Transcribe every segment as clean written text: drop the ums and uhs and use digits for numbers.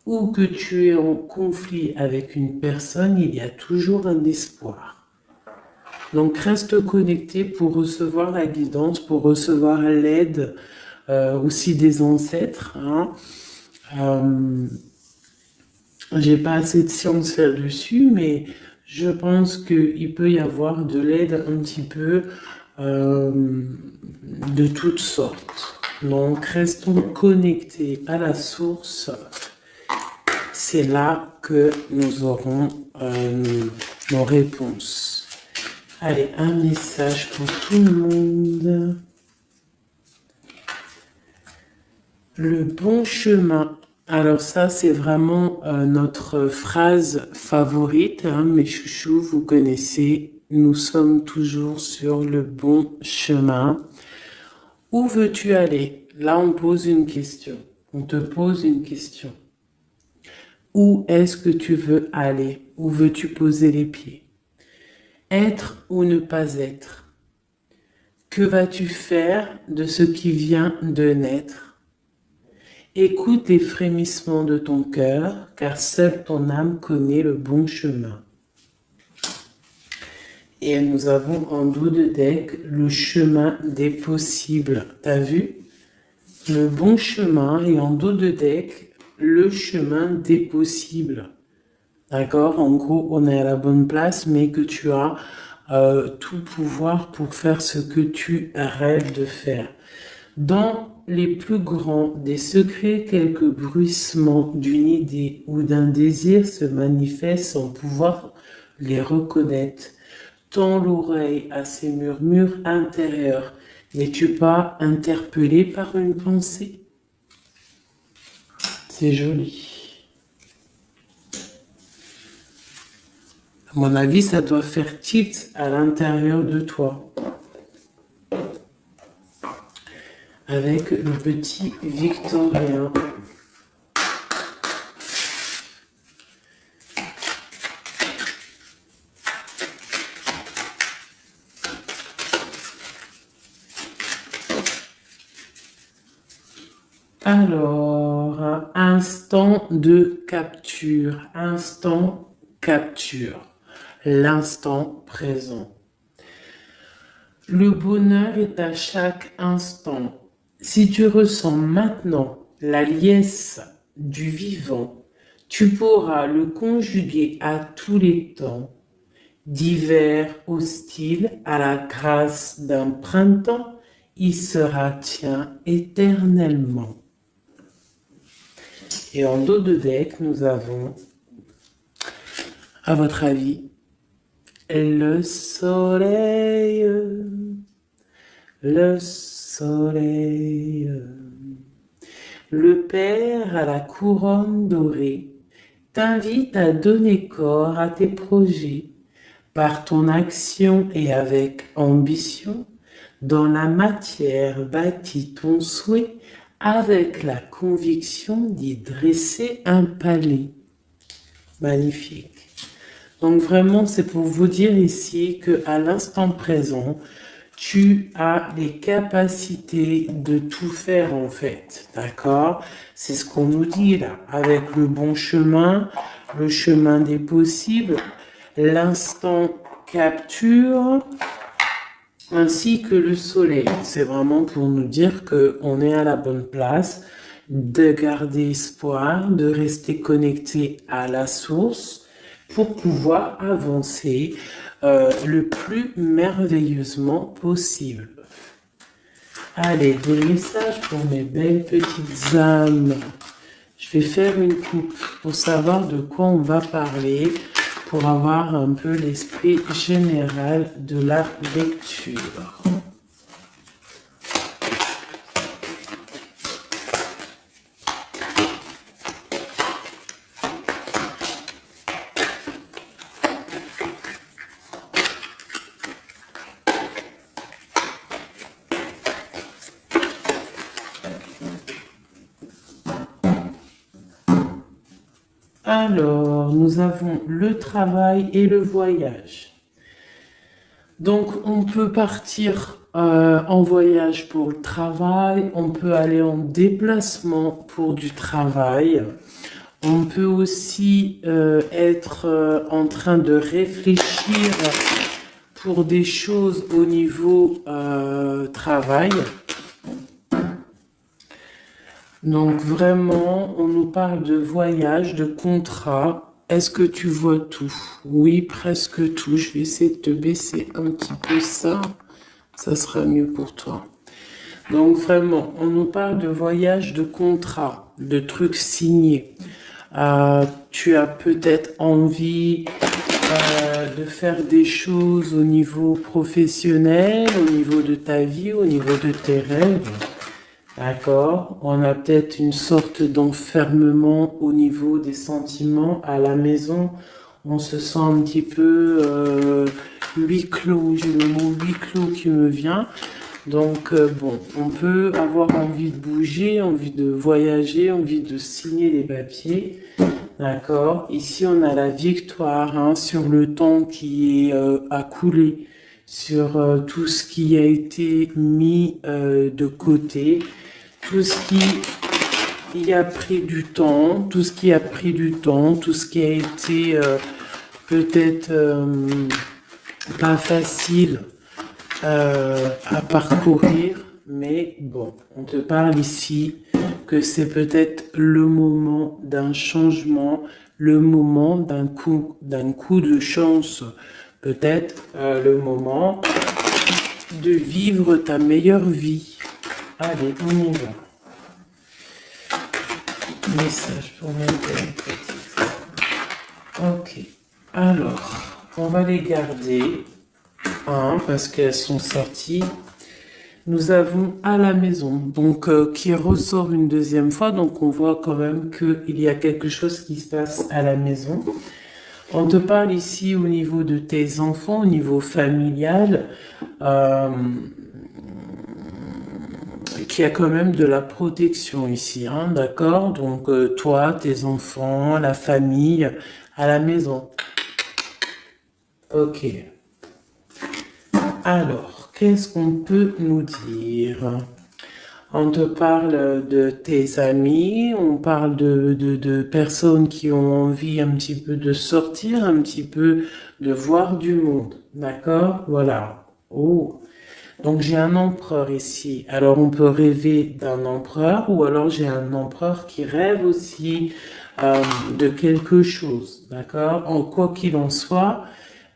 ou que tu es en conflit avec une personne, il y a toujours un espoir. Donc reste connecté pour recevoir la guidance, pour recevoir l'aide aussi des ancêtres. Hein. J'ai pas assez de science là-dessus, mais je pense qu'il peut y avoir de l'aide un petit peu de toutes sortes. Donc restons connectés à la source. C'est là que nous aurons nos réponses. Allez, un message pour tout le monde. Le bon chemin. Alors ça, c'est vraiment notre phrase favorite, hein, mes chouchous, vous connaissez. Nous sommes toujours sur le bon chemin. Où veux-tu aller? Là, on pose une question. On te pose une question. Où est-ce que tu veux aller? Où veux-tu poser les pieds? Être ou ne pas être? Que vas-tu faire de ce qui vient de naître? Écoute les frémissements de ton cœur, car seule ton âme connaît le bon chemin. Et nous avons en dos de deck le chemin des possibles. T'as vu? Le bon chemin et en dos de deck le chemin des possibles. D'accord? En gros, on est à la bonne place, mais que tu as tout pouvoir pour faire ce que tu rêves de faire. Dans les plus grands des secrets, quelques bruissements d'une idée ou d'un désir se manifestent sans pouvoir les reconnaître. Tends l'oreille à ces murmures intérieurs. N'es-tu pas interpellé par une pensée? C'est joli. À mon avis, ça doit faire tilt à l'intérieur de toi. Avec le petit Victorien. Alors, instant de capture, instant capture, l'instant présent. Le bonheur est à chaque instant. Si tu ressens maintenant la liesse du vivant, tu pourras le conjuguer à tous les temps, d'hiver hostile à la grâce d'un printemps, il sera tien éternellement. Et en dos de deck, nous avons, à votre avis, le soleil, le soleil, le Père à la couronne dorée t'invite à donner corps à tes projets par ton action et avec ambition. Dans la matière bâtis ton souhait avec la conviction d'y dresser un palais. Magnifique. Donc vraiment, c'est pour vous dire ici qu'à l'instant présent, tu as les capacités de tout faire en fait. D'accord? C'est ce qu'on nous dit là. Avec le bon chemin, le chemin des possibles, l'instant capture, ainsi que le soleil. C'est vraiment pour nous dire qu'on est à la bonne place, de garder espoir, de rester connecté à la source pour pouvoir avancer le plus merveilleusement possible. Allez, des messages pour mes belles petites âmes. Je vais faire une coupe pour savoir de quoi on va parler, pour avoir un peu l'esprit général de la lecture. Alors, nous avons le travail et le voyage. Donc, on peut partir en voyage pour le travail, on peut aller en déplacement pour du travail, On peut aussi être en train de réfléchir pour des choses au niveau travail. Donc vraiment, on nous parle de voyage, de contrat. Est-ce que tu vois tout? Oui, presque tout. Je vais essayer de te baisser un petit peu ça. Ça sera mieux pour toi. Donc vraiment, on nous parle de voyage, de contrat, de trucs signés. Tu as peut-être envie de faire des choses au niveau professionnel, au niveau de ta vie, au niveau de tes rêves. D'accord? On a peut-être une sorte d'enfermement au niveau des sentiments à la maison. On se sent un petit peu huis clos. J'ai le mot huis clos qui me vient. Donc bon, on peut avoir envie de bouger, envie de voyager, envie de signer les papiers. D'accord? Ici, on a la victoire hein, sur le temps qui est à couler, sur tout ce qui a été mis de côté, tout ce qui a pris du temps, tout ce qui a pris du temps, tout ce qui a été peut-être pas facile à parcourir, mais bon, on te parle ici que c'est peut-être le moment d'un changement, le moment d'un coup de chance, peut-être le moment de vivre ta meilleure vie. Allez, on y va. Message pour mettre une petite. Ok, alors, on va les garder. Parce qu'elles sont sorties. Nous avons à la maison, donc qui ressort une deuxième fois, donc on voit quand même qu'il y a quelque chose qui se passe à la maison. On te parle ici au niveau de tes enfants, au niveau familial, qu'il y a quand même de la protection ici, hein, d'accord? Donc toi, tes enfants, la famille, à la maison. Ok. Alors, qu'est-ce qu'on peut nous dire? On te parle de tes amis, on parle de personnes qui ont envie un petit peu de sortir, un petit peu de voir du monde. D'accord? Voilà. Oh. Donc j'ai un empereur ici. Alors on peut rêver d'un empereur ou alors j'ai un empereur qui rêve aussi de quelque chose. D'accord? En quoi qu'il en soit,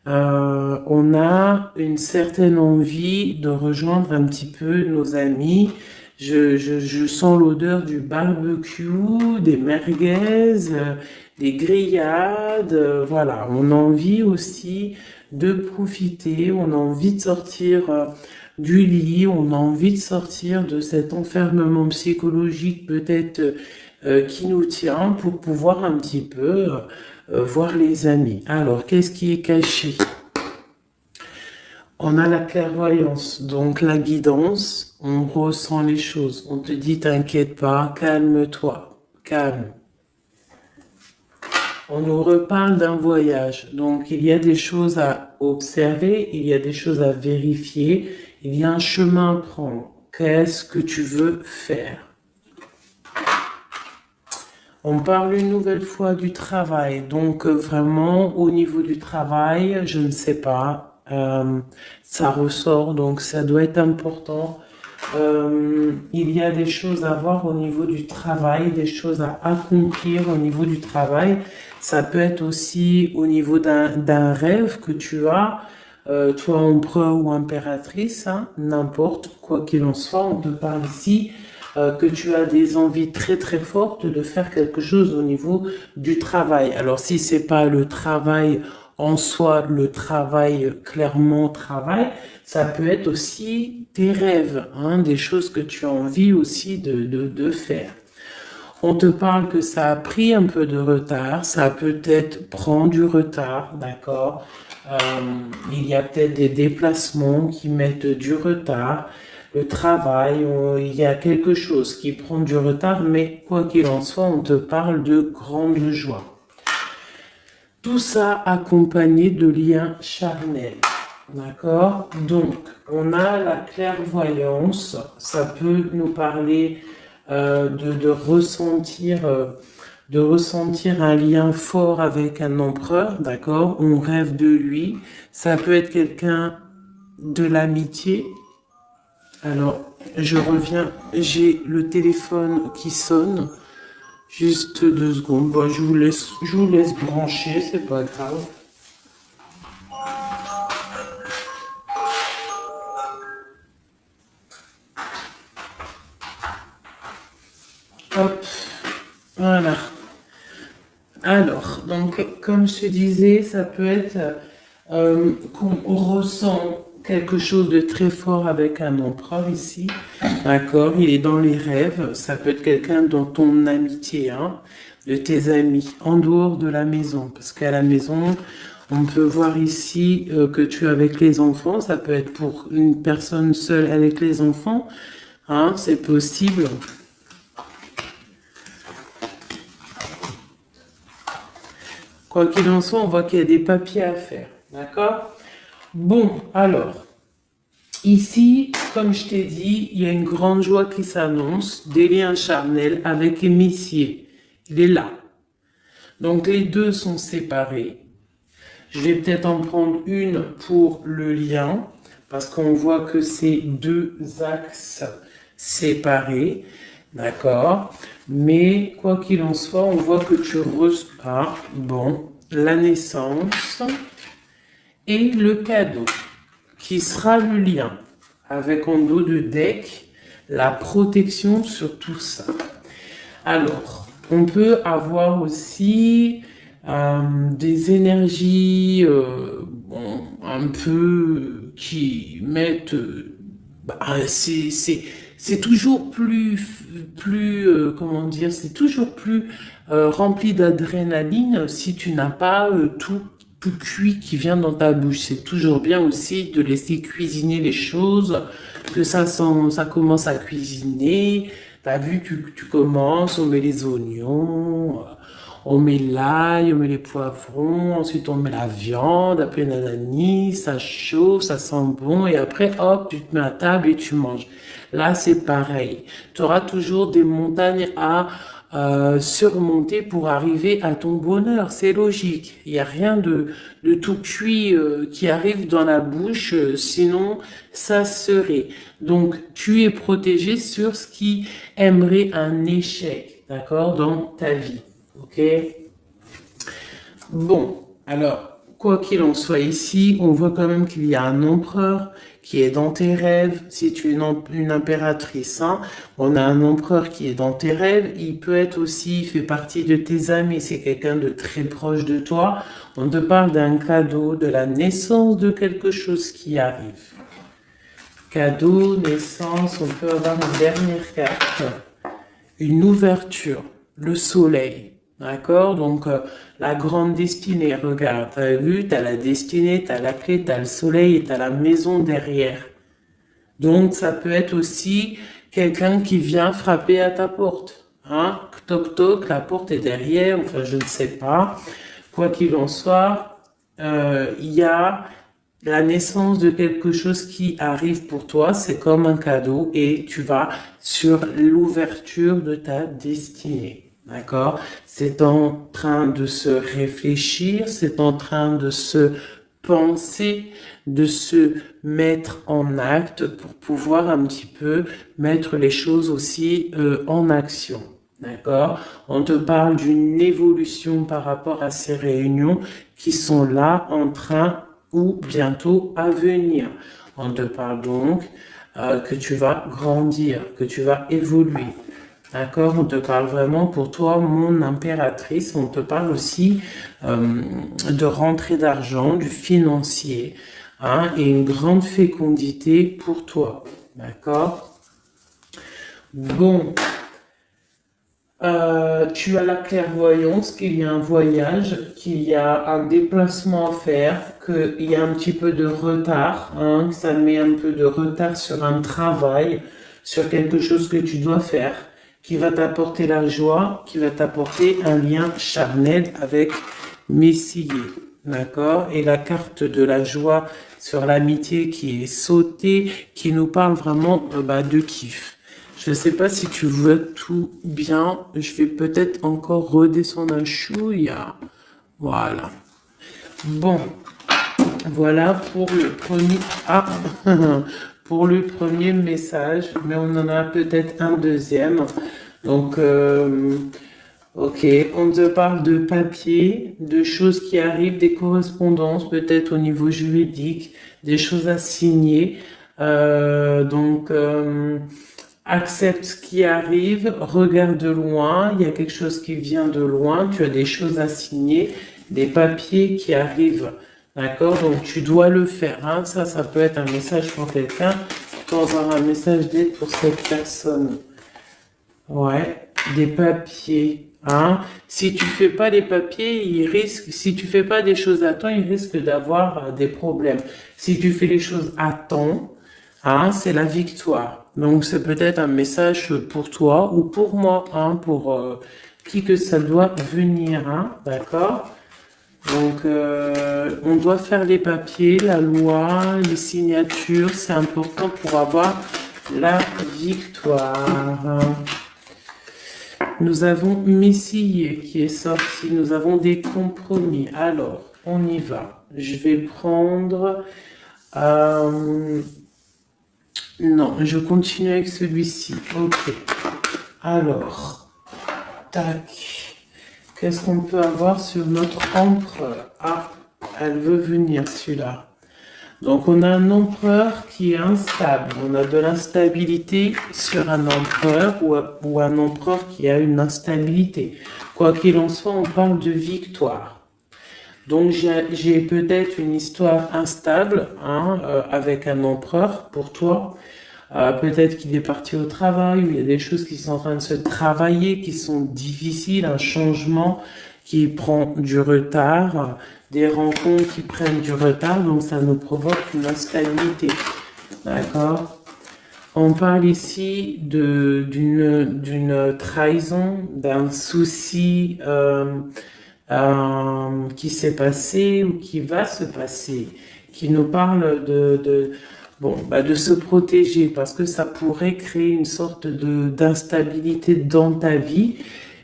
on a une certaine envie de rejoindre un petit peu nos amis. Je sens l'odeur du barbecue, des merguez, des grillades. Voilà, on a envie aussi de profiter, on a envie de sortir du lit, on a envie de sortir de cet enfermement psychologique peut-être qui nous tient pour pouvoir un petit peu voir les amis. Alors, qu'est-ce qui est caché? On a la clairvoyance, donc la guidance, on ressent les choses. On te dit, t'inquiète pas, calme-toi, calme. On nous reparle d'un voyage, donc il y a des choses à observer, il y a des choses à vérifier, il y a un chemin à prendre. Qu'est-ce que tu veux faire? On parle une nouvelle fois du travail, donc vraiment au niveau du travail, je ne sais pas, ça ressort, donc ça doit être important. Il y a des choses à voir au niveau du travail, des choses à accomplir au niveau du travail. Ça peut être aussi au niveau d'un rêve que tu as, toi empereur ou impératrice, hein, n'importe quoi qu'il en soit, on te parle ici que tu as des envies très très fortes de faire quelque chose au niveau du travail. Alors si c'est pas le travail en soi, le travail clairement travail, ça peut être aussi tes rêves, hein, des choses que tu as envie aussi de faire. On te parle que ça a pris un peu de retard, ça peut-être prend du retard, d'accord. Il y a peut-être des déplacements qui mettent du retard. Le travail, il y a quelque chose qui prend du retard, mais quoi qu'il en soit, on te parle de grande joie. Tout ça accompagné de liens charnels. D'accord? Donc, on a la clairvoyance. Ça peut nous parler de ressentir de ressentir un lien fort avec un empereur, d'accord? On rêve de lui. Ça peut être quelqu'un de l'amitié. Alors, je reviens, j'ai le téléphone qui sonne. Juste 2 secondes. Bon, je vous laisse brancher, c'est pas grave. Hop, voilà. Alors, donc, comme je te disais, ça peut être qu'on ressent quelque chose de très fort avec un empereur ici, d'accord? Il est dans les rêves, ça peut être quelqu'un dans ton amitié, hein, de tes amis, en dehors de la maison, parce qu'à la maison, on peut voir ici que tu es avec les enfants, ça peut être pour une personne seule avec les enfants, hein, c'est possible. Quoi qu'il en soit, on voit qu'il y a des papiers à faire. D'accord? Bon, alors, ici, comme je t'ai dit, il y a une grande joie qui s'annonce, des liens charnels avec Messier. Il est là. Donc, les deux sont séparés. Je vais peut-être en prendre une pour le lien, parce qu'on voit que c'est 2 axes séparés. D'accord? Mais quoi qu'il en soit, on voit que tu reçois, bon, la naissance et le cadeau, qui sera le lien, avec en dos de deck, la protection sur tout ça. Alors, on peut avoir aussi des énergies bon, un peu qui mettent... c'est toujours comment dire, c'est toujours plus rempli d'adrénaline si tu n'as pas tout cuit qui vient dans ta bouche. C'est toujours bien aussi de laisser cuisiner les choses, que ça commence à cuisiner. T'as vu, tu commences, on met les oignons, on met l'ail, on met les poivrons, ensuite on met la viande, après nanani, ça chauffe, ça sent bon, et après, hop, tu te mets à table et tu manges. Là, c'est pareil. Tu auras toujours des montagnes à surmonter pour arriver à ton bonheur. C'est logique. Il n'y a rien de tout cuit qui arrive dans la bouche, sinon ça serait. Donc, tu es protégé sur ce qui aimerait un échec, d'accord, dans ta vie. Ok? Bon, alors, quoi qu'il en soit ici, on voit quand même qu'il y a un empereur qui est dans tes rêves. Si tu es une impératrice, hein, on a un empereur qui est dans tes rêves. Il peut être aussi, il fait partie de tes amis. C'est quelqu'un de très proche de toi. On te parle d'un cadeau, de la naissance de quelque chose qui arrive. Cadeau, naissance, on peut avoir une dernière carte. Une ouverture, le soleil. D'accord? Donc, la grande destinée, regarde, t'as vu, t'as la destinée, t'as la clé, t'as le soleil et t'as la maison derrière. Donc, ça peut être aussi quelqu'un qui vient frapper à ta porte. Hein? Toc toc, la porte est derrière, enfin, je ne sais pas. Quoi qu'il en soit, il y a la naissance de quelque chose qui arrive pour toi, c'est comme un cadeau et tu vas sur l'ouverture de ta destinée. D'accord? C'est en train de se réfléchir, c'est en train de se penser, de se mettre en acte pour pouvoir un petit peu mettre les choses aussi en action. D'accord? On te parle d'une évolution par rapport à ces réunions qui sont là en train ou bientôt à venir. On te parle donc que tu vas grandir, que tu vas évoluer. D'accord? On te parle vraiment pour toi, mon impératrice. On te parle aussi de rentrée d'argent, du financier, hein, et une grande fécondité pour toi. D'accord? Bon. Tu as la clairvoyance qu'il y a un voyage, qu'il y a un déplacement à faire, qu'il y a un petit peu de retard, hein, que ça met un peu de retard sur un travail, sur quelque chose que tu dois faire, qui va t'apporter la joie, qui va t'apporter un lien charnel avec Messier. D'accord? Et la carte de la joie sur l'amitié qui est sautée, qui nous parle vraiment de kiff. Je ne sais pas si tu vois tout bien. Je vais peut-être encore redescendre un chouïa. Voilà. Bon, voilà pour le premier. Ah, pour le premier message, mais on en a peut-être un deuxième. Donc, ok, on te parle de papier, de choses qui arrivent, des correspondances, peut-être au niveau juridique, des choses à signer. Accepte ce qui arrive, regarde de loin, il y a quelque chose qui vient de loin, tu as des choses à signer, des papiers qui arrivent. D'accord? Donc tu dois le faire. Hein. Ça peut être un message pour quelqu'un, tu peux avoir un message d'aide pour cette personne. Ouais, des papiers. Hein. Si tu fais pas les papiers, si tu fais pas des choses à temps, il risque d'avoir des problèmes. Si tu fais les choses à temps, hein, c'est la victoire. Donc c'est peut-être un message pour toi ou pour moi, hein, pour qui que ça doit venir, hein, d'accord? Donc on doit faire les papiers, la loi, les signatures, c'est important pour avoir la victoire. Nous avons Messie qui est sorti, nous avons des compromis. Alors, on y va. Je vais prendre... non, je continue avec celui-ci. Ok. Alors, tac. Qu'est-ce qu'on peut avoir sur notre empereur? Ah, elle veut venir, celui-là. Donc, on a un empereur qui est instable. On a de l'instabilité sur un empereur ou un empereur qui a une instabilité. Quoi qu'il en soit, on parle de victoire. Donc, j'ai peut-être une histoire instable hein, avec un empereur pour toi. Peut-être qu'il est parti au travail, ou il y a des choses qui sont en train de se travailler, qui sont difficiles, un changement qui prend du retard, des rencontres qui prennent du retard, donc ça nous provoque une instabilité. D'accord? On parle ici d'une trahison, d'un souci qui s'est passé ou qui va se passer, qui nous parle de se protéger parce que ça pourrait créer une sorte d'instabilité dans ta vie.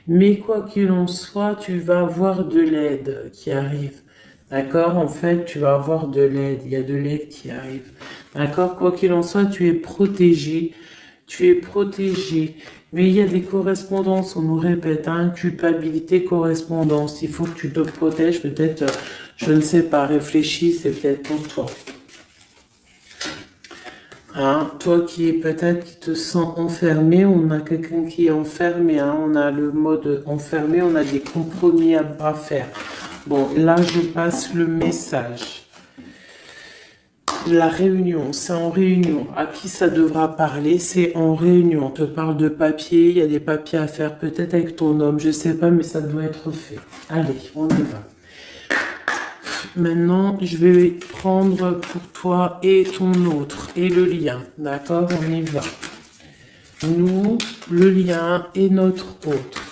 Mais quoi qu'il en soit, tu vas avoir de l'aide qui arrive. D'accord? En fait, tu vas avoir de l'aide. Il y a de l'aide qui arrive. D'accord? Quoi qu'il en soit, tu es protégé. Tu es protégé. Mais il y a des correspondances, on nous répète, hein, culpabilité, correspondance. Il faut que tu te protèges. Peut-être, je ne sais pas, réfléchis, c'est peut-être pour toi. Hein, toi qui te sens enfermé, on a quelqu'un qui est enfermé, hein, on a le mode enfermé, on a des compromis à faire. Bon, là je passe le message. La réunion, c'est en réunion. À qui ça devra parler? C'est en réunion. On te parle de papier, il y a des papiers à faire, peut-être avec ton homme, je sais pas, mais ça doit être fait. Allez, on y va. Maintenant, je vais prendre pour toi et ton autre, et le lien. D'accord? On y va. Nous, le lien et notre autre.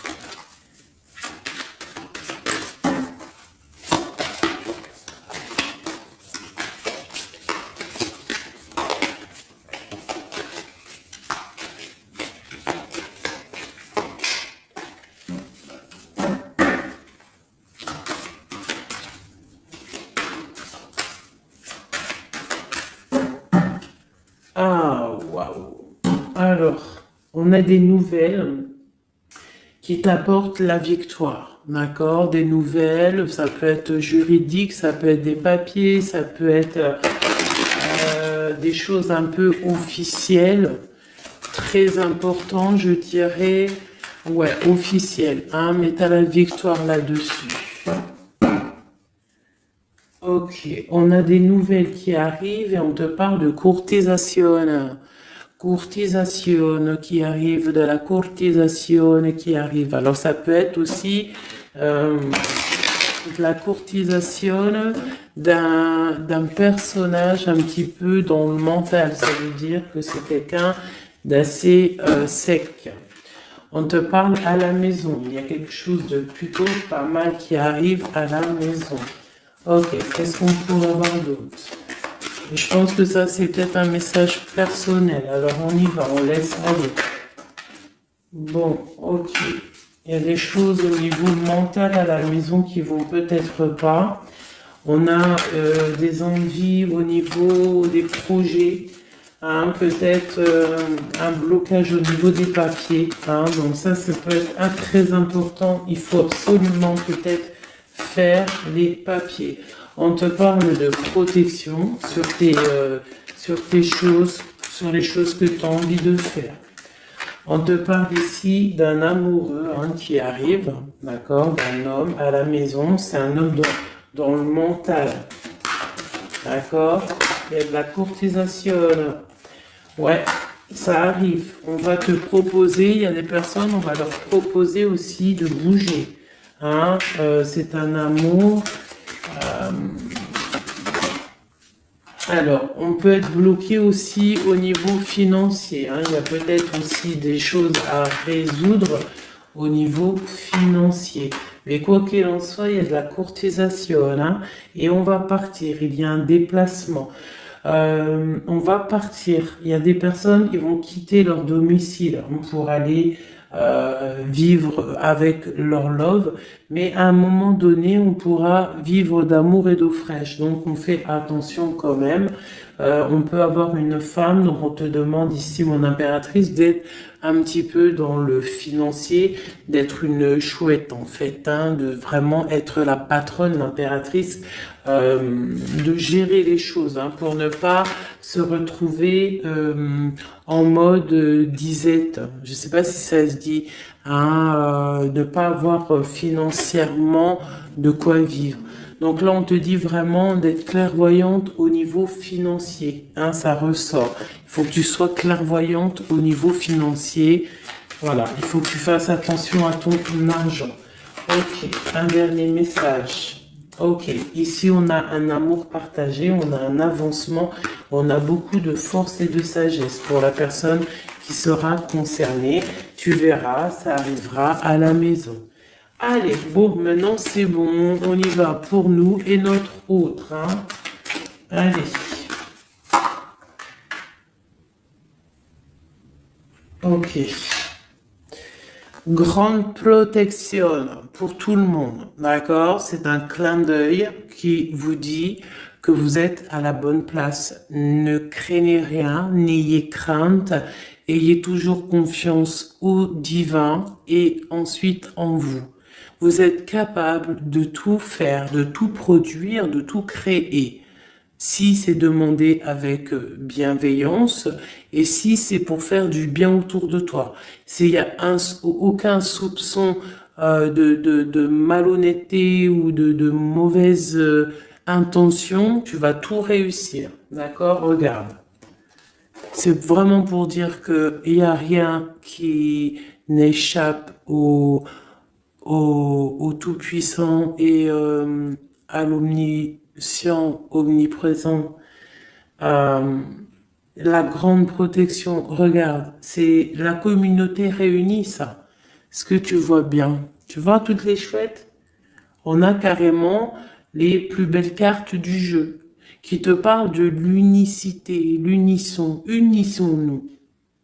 Ah, waouh. Alors, on a des nouvelles qui t'apportent la victoire. D'accord? Des nouvelles, ça peut être juridique, ça peut être des papiers, ça peut être des choses un peu officielles, très importantes, je dirais. Ouais, officielles, hein, mais t'as la victoire là-dessus. Ok, on a des nouvelles qui arrivent et on te parle de courtisation. Courtisation qui arrive, de la courtisation qui arrive. Alors ça peut être aussi de la courtisation d'un personnage un petit peu dans le mental. Ça veut dire que c'est quelqu'un d'assez sec. On te parle à la maison. Il y a quelque chose de plutôt pas mal qui arrive à la maison. Ok, qu'est-ce qu'on pourrait avoir d'autre? Je pense que ça, c'est peut-être un message personnel. Alors, on y va, on laisse aller. Bon, ok. Il y a des choses au niveau mental à la maison qui vont peut-être pas. On a des envies au niveau des projets, hein, peut-être un blocage au niveau des papiers. Hein, donc ça peut être très important. Il faut absolument peut-être faire les papiers. On te parle de protection sur tes choses, sur les choses que tu as envie de faire. On te parle ici d'un amoureux hein, qui arrive, d'accord, d'un homme à la maison. C'est un homme dans le mental, d'accord. Il y a de la courtisation. Ouais, ça arrive. On va te proposer, il y a des personnes, on va leur proposer aussi de bouger. Hein, c'est un amour. Alors, on peut être bloqué aussi au niveau financier. Hein. Il y a peut-être aussi des choses à résoudre au niveau financier. Mais quoi qu'il en soit, il y a de la courtisation. Hein, et on va partir. Il y a un déplacement. On va partir. Il y a des personnes qui vont quitter leur domicile pour aller vivre avec leur love, mais à un moment donné, on pourra vivre d'amour et d'eau fraîche. Donc, on fait attention quand même. On peut avoir une femme, donc on te demande ici, mon impératrice, d'être un petit peu dans le financier, d'être une chouette en fait, hein, de vraiment être la patronne, l'impératrice, de gérer les choses, hein, pour ne pas se retrouver en mode disette. Je sais pas si ça se dit, hein, ne pas avoir financièrement de quoi vivre. Donc là, on te dit vraiment d'être clairvoyante au niveau financier. Hein, ça ressort. Il faut que tu sois clairvoyante au niveau financier. Voilà, il faut que tu fasses attention à ton argent. Ok, un dernier message. Ok, ici on a un amour partagé, on a un avancement, on a beaucoup de force et de sagesse pour la personne qui sera concernée. Tu verras, ça arrivera à la maison. Allez, bon, maintenant c'est bon, on y va pour nous et notre autre. Hein. Allez. Ok. Grande protection pour tout le monde, d'accord? C'est un clin d'œil qui vous dit que vous êtes à la bonne place. Ne craignez rien, n'ayez crainte, ayez toujours confiance au divin et ensuite en vous. Vous êtes capable de tout faire, de tout produire, de tout créer. Si c'est demandé avec bienveillance et si c'est pour faire du bien autour de toi. S'il y a aucun soupçon de malhonnêteté ou de mauvaise intention, tu vas tout réussir. D'accord? Regarde. C'est vraiment pour dire que il n'y a rien qui n'échappe au Tout-Puissant et à l'omniscient, omniprésent, la grande protection. Regarde, c'est la communauté réunie, ça. Est-ce que tu vois bien? Tu vois toutes les chouettes? On a carrément les plus belles cartes du jeu qui te parlent de l'unicité, l'unisson. Unissons-nous.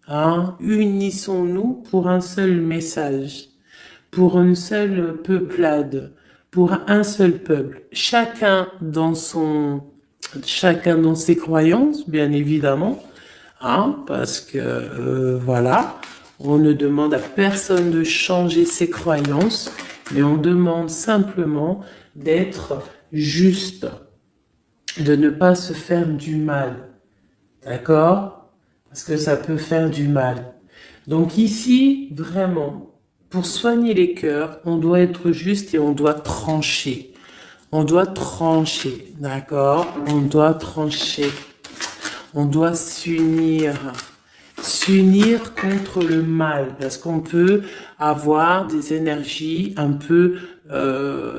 Hein? Unissons-nous pour un seul message, pour une seule peuplade, pour un seul peuple. Chacun dans ses croyances, bien évidemment, hein, parce que voilà, on ne demande à personne de changer ses croyances, mais on demande simplement d'être juste, de ne pas se faire du mal, d'accord? Parce que ça peut faire du mal. Donc ici, vraiment, pour soigner les cœurs, on doit être juste et on doit trancher. On doit trancher, d'accord? On doit trancher. On doit s'unir. S'unir contre le mal. Parce qu'on peut avoir des énergies un peu...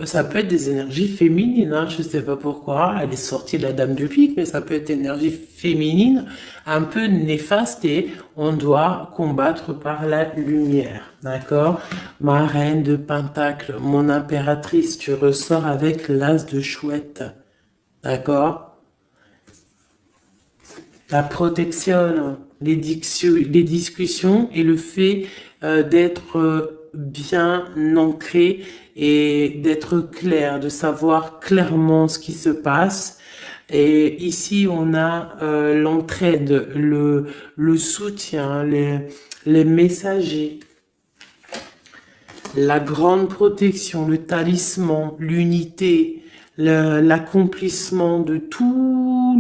ça peut être des énergies féminines, hein, je sais pas pourquoi. Elle est sortie de la Dame de Pique, mais ça peut être énergie féminine, un peu néfaste et on doit combattre par la lumière. D'accord? Ma reine de Pentacle, mon impératrice, tu ressors avec l'as de chouette. D'accord? La protection. les discussions et le fait d'être bien ancré et d'être clair, de savoir clairement ce qui se passe. Et ici, on a l'entraide, le soutien, les messagers, la grande protection, le talisman, l'unité, l'accomplissement de tout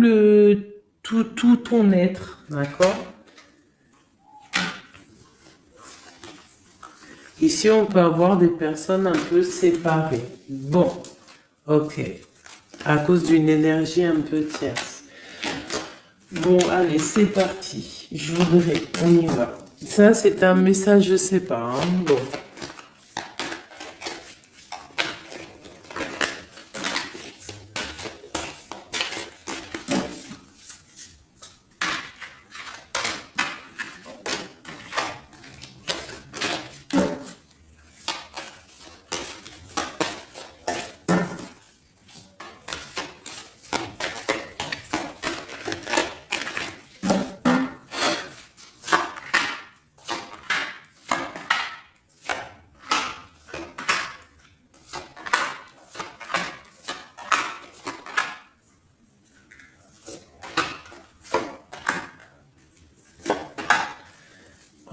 ton être, d'accord? Ici, on peut avoir des personnes un peu séparées. Bon, ok. À cause d'une énergie un peu tierce. Bon, allez, c'est parti. Je voudrais, on y va. Ça, c'est un message, je sais pas. Hein. Bon.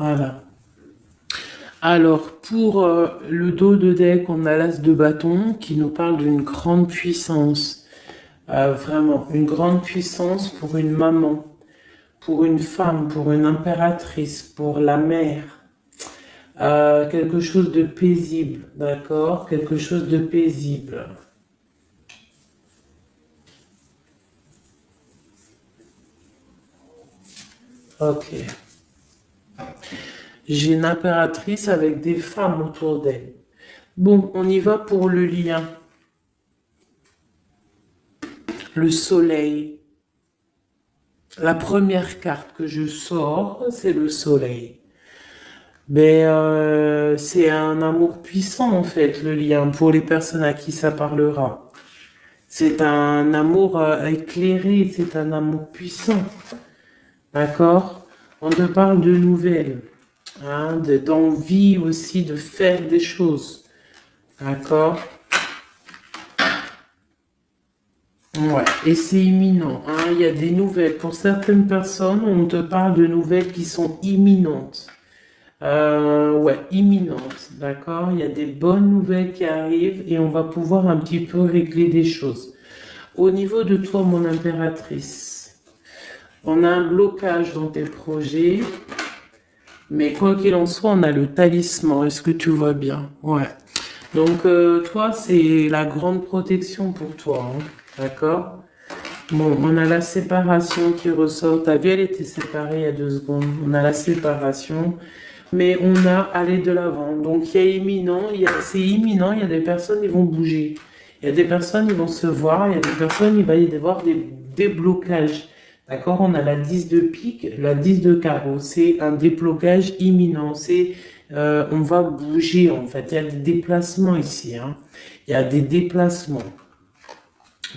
Voilà. Alors, pour le dos de deck, on a l'as de bâton qui nous parle d'une grande puissance. Vraiment, une grande puissance pour une maman, pour une femme, pour une impératrice, pour la mère. Quelque chose de paisible, d'accord? Quelque chose de paisible. Ok. J'ai une impératrice avec des femmes autour d'elle. Bon, on y va pour le lien. Le soleil. La première carte que je sors, c'est le soleil. Mais c'est un amour puissant en fait, le lien, pour les personnes à qui ça parlera. C'est un amour éclairé, c'est un amour puissant. D'accord? On te parle de nouvelles, hein, d'envie aussi de faire des choses. D'accord? Ouais, et c'est imminent, hein, il y a des nouvelles. Pour certaines personnes, on te parle de nouvelles qui sont imminentes. Ouais, imminentes, d'accord? Il y a des bonnes nouvelles qui arrivent et on va pouvoir un petit peu régler des choses. Au niveau de toi, mon impératrice, on a un blocage dans tes projets, mais quoi qu'il en soit, on a le talisman. Est-ce que tu vois bien? Ouais. Donc, toi, c'est la grande protection pour toi, hein, d'accord? Bon, on a la séparation qui ressort. Ta vie, elle était séparée il y a 2 secondes. On a la séparation, mais on a aller de l'avant. Donc, il y a imminent, c'est imminent. Il y a des personnes qui vont bouger. Il y a des personnes qui vont se voir. Il y a des personnes, il va y avoir des déblocages. D'accord? On a la 10 de pique, la 10 de carreau. C'est un déblocage imminent. On va bouger, en fait. Il y a des déplacements ici, hein. Il y a des déplacements.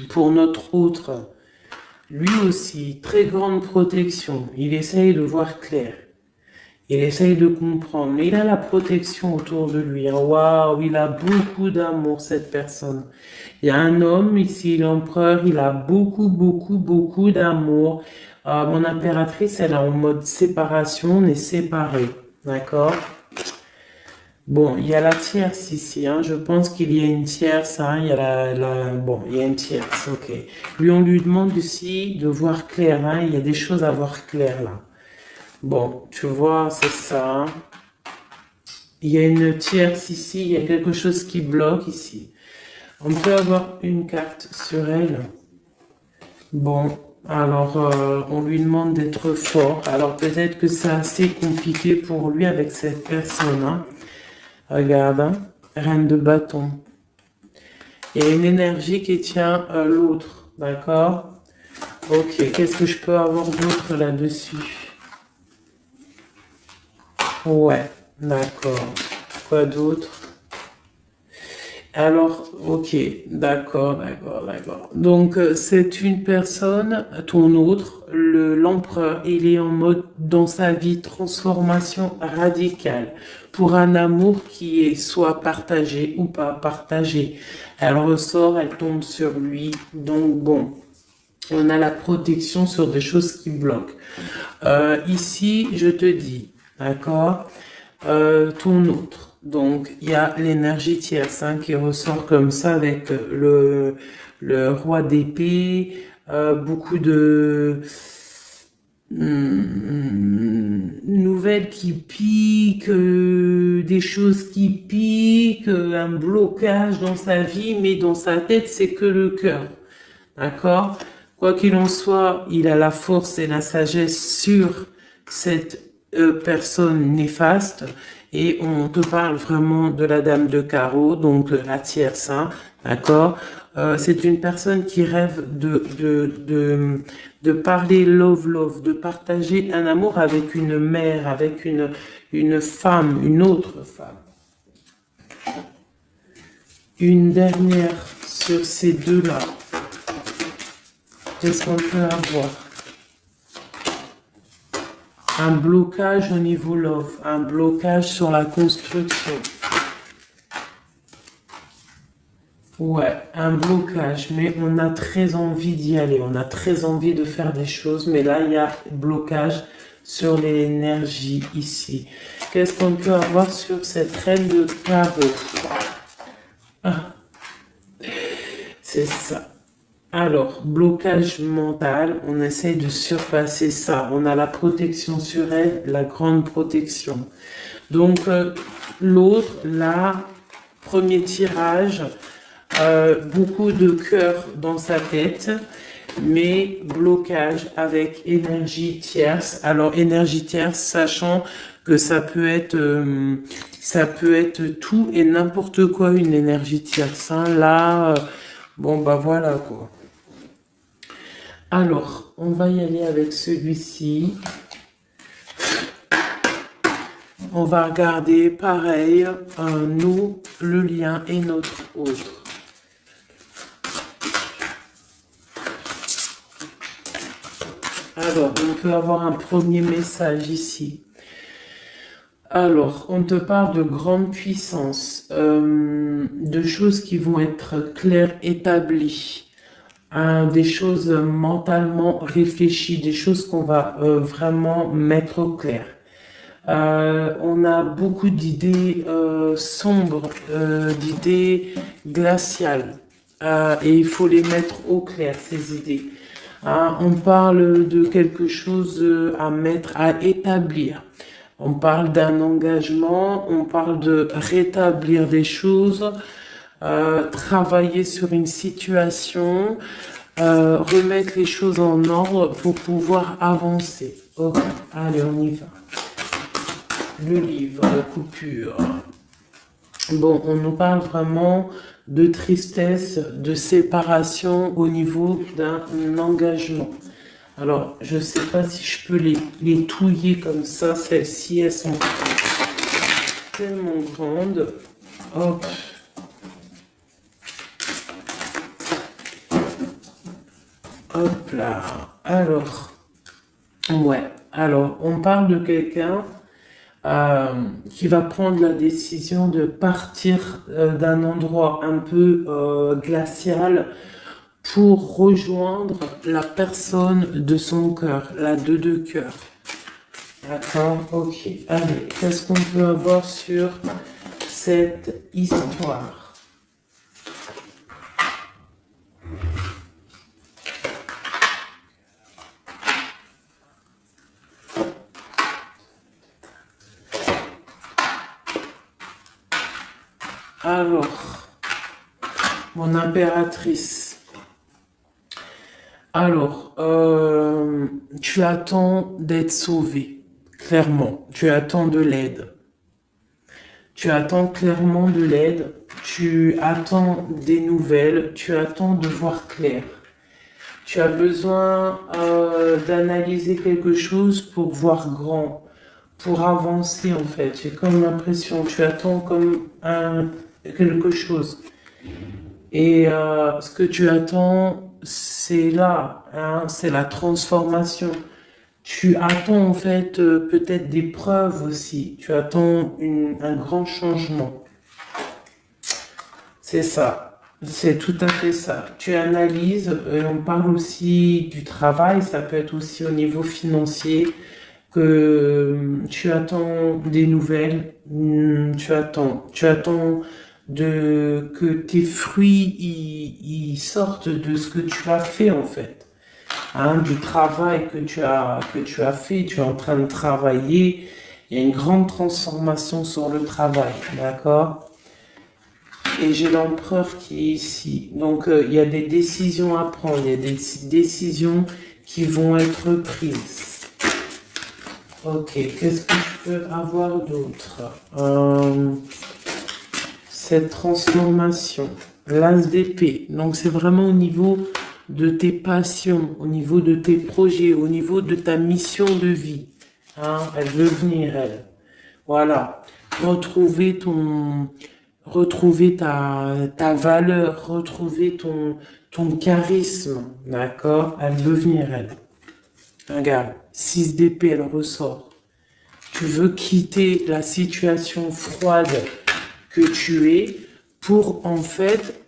Pour notre autre, lui aussi, très grande protection. Il essaye de voir clair. Il essaye de comprendre. Mais il a la protection autour de lui. Hein. Waouh, il a beaucoup d'amour, cette personne. Il y a un homme ici, l'empereur, il a beaucoup, beaucoup, beaucoup d'amour. Mon impératrice, elle est en mode séparation, on est séparés. D'accord? Bon, il y a la tierce ici, hein. Je pense qu'il y a une tierce, hein. Il y a bon, il y a une tierce, ok. Lui, on lui demande aussi de voir clair, hein. Il y a des choses à voir clair, là. Bon, tu vois, c'est ça. Il y a une tierce ici, il y a quelque chose qui bloque ici. On peut avoir une carte sur elle. Bon, alors, on lui demande d'être fort. Alors, peut-être que c'est assez compliqué pour lui avec cette personne, hein. Regarde, hein, reine de bâton. Il y a une énergie qui tient l'autre, d'accord? Ok, qu'est-ce que je peux avoir d'autre là-dessus? Ouais, d'accord. Quoi d'autre? Alors, ok, d'accord, d'accord, d'accord. Donc, c'est une personne, ton autre, l'empereur, il est en mode dans sa vie transformation radicale pour un amour qui est soit partagé ou pas partagé. Elle ressort, elle tombe sur lui. Donc, bon, on a la protection sur des choses qui bloquent. Ici, je te dis, d'accord, ton autre. Donc, il y a l'énergie tierce hein, qui ressort comme ça avec le roi d'épée, beaucoup de nouvelles qui piquent, des choses qui piquent, un blocage dans sa vie, mais dans sa tête, c'est que le cœur. D'accord? Quoi qu'il en soit, il a la force et la sagesse sur cette personne néfaste et on te parle vraiment de la dame de carreau, donc la tierce, hein, d'accord? C'est une personne qui rêve de parler love, de partager un amour avec une mère, avec une femme, une autre femme. Une dernière sur ces deux-là. Qu'est-ce qu'on peut avoir? Un blocage au niveau love, un blocage sur la construction. Ouais, un blocage, mais on a très envie d'y aller, on a très envie de faire des choses, mais là, il y a blocage sur l'énergie ici. Qu'est-ce qu'on peut avoir sur cette reine de carreau? Ah, c'est ça. Alors, blocage mental, on essaye de surpasser ça. On a la protection sur elle, la grande protection. Donc, l'autre, là, premier tirage, beaucoup de cœur dans sa tête, mais blocage avec énergie tierce. Alors, énergie tierce, sachant que ça peut être tout et n'importe quoi, une énergie tierce. Hein. Là, bon, bah voilà quoi. Alors, on va y aller avec celui-ci. On va regarder pareil, nous, le lien et notre autre. Alors, on peut avoir un premier message ici. Alors, on te parle de grande puissance, de choses qui vont être claires, établies. Des choses mentalement réfléchies, des choses qu'on va vraiment mettre au clair. On a beaucoup d'idées sombres, d'idées glaciales, et il faut les mettre au clair, ces idées. On parle de quelque chose à mettre, à établir. On parle d'un engagement, on parle de rétablir des choses, travailler sur une situation, remettre les choses en ordre pour pouvoir avancer. Ok, allez, on y va. Le livre, la coupure. Bon, on nous parle vraiment de tristesse, de séparation au niveau d'un engagement. Alors, je ne sais pas si je peux les touiller comme ça, celles-ci, elles sont tellement grandes. Hop. Hop là. Alors, ouais. Alors, on parle de quelqu'un qui va prendre la décision de partir d'un endroit un peu glacial pour rejoindre la personne de son cœur, la deux de cœur. D'accord, ok. Allez, qu'est-ce qu'on peut avoir sur cette histoire? Alors, mon impératrice. Alors, tu attends d'être sauvé, clairement. Tu attends de l'aide. Tu attends clairement de l'aide. Tu attends des nouvelles. Tu attends de voir clair. Tu as besoin d'analyser quelque chose pour voir grand, pour avancer en fait. J'ai comme l'impression, tu attends comme quelque chose. Et ce que tu attends, c'est là, hein, c'est la transformation. Tu attends en fait peut-être des preuves aussi. Tu attends un grand changement. C'est ça. C'est tout à fait ça. Tu analyses, on parle aussi du travail, ça peut être aussi au niveau financier, que tu attends des nouvelles, tu attends que tes fruits ils sortent de ce que tu as fait en fait, hein, du travail que tu as fait, tu es en train de travailler. Il y a une grande transformation sur le travail, d'accord? Et j'ai l'empereur qui est ici. Donc, il y a des décisions à prendre, il y a des décisions qui vont être prises. Ok, qu'est-ce que je peux avoir d'autre? Cette transformation, l'as d'épée. Donc, c'est vraiment au niveau de tes passions, au niveau de tes projets, au niveau de ta mission de vie. Hein, elle veut venir, elle. Voilà. Retrouver ta valeur, retrouver ton charisme, d'accord? Elle veut venir, elle. Regarde, 6 d'épée, elle ressort. Tu veux quitter la situation froide que tu es pour en fait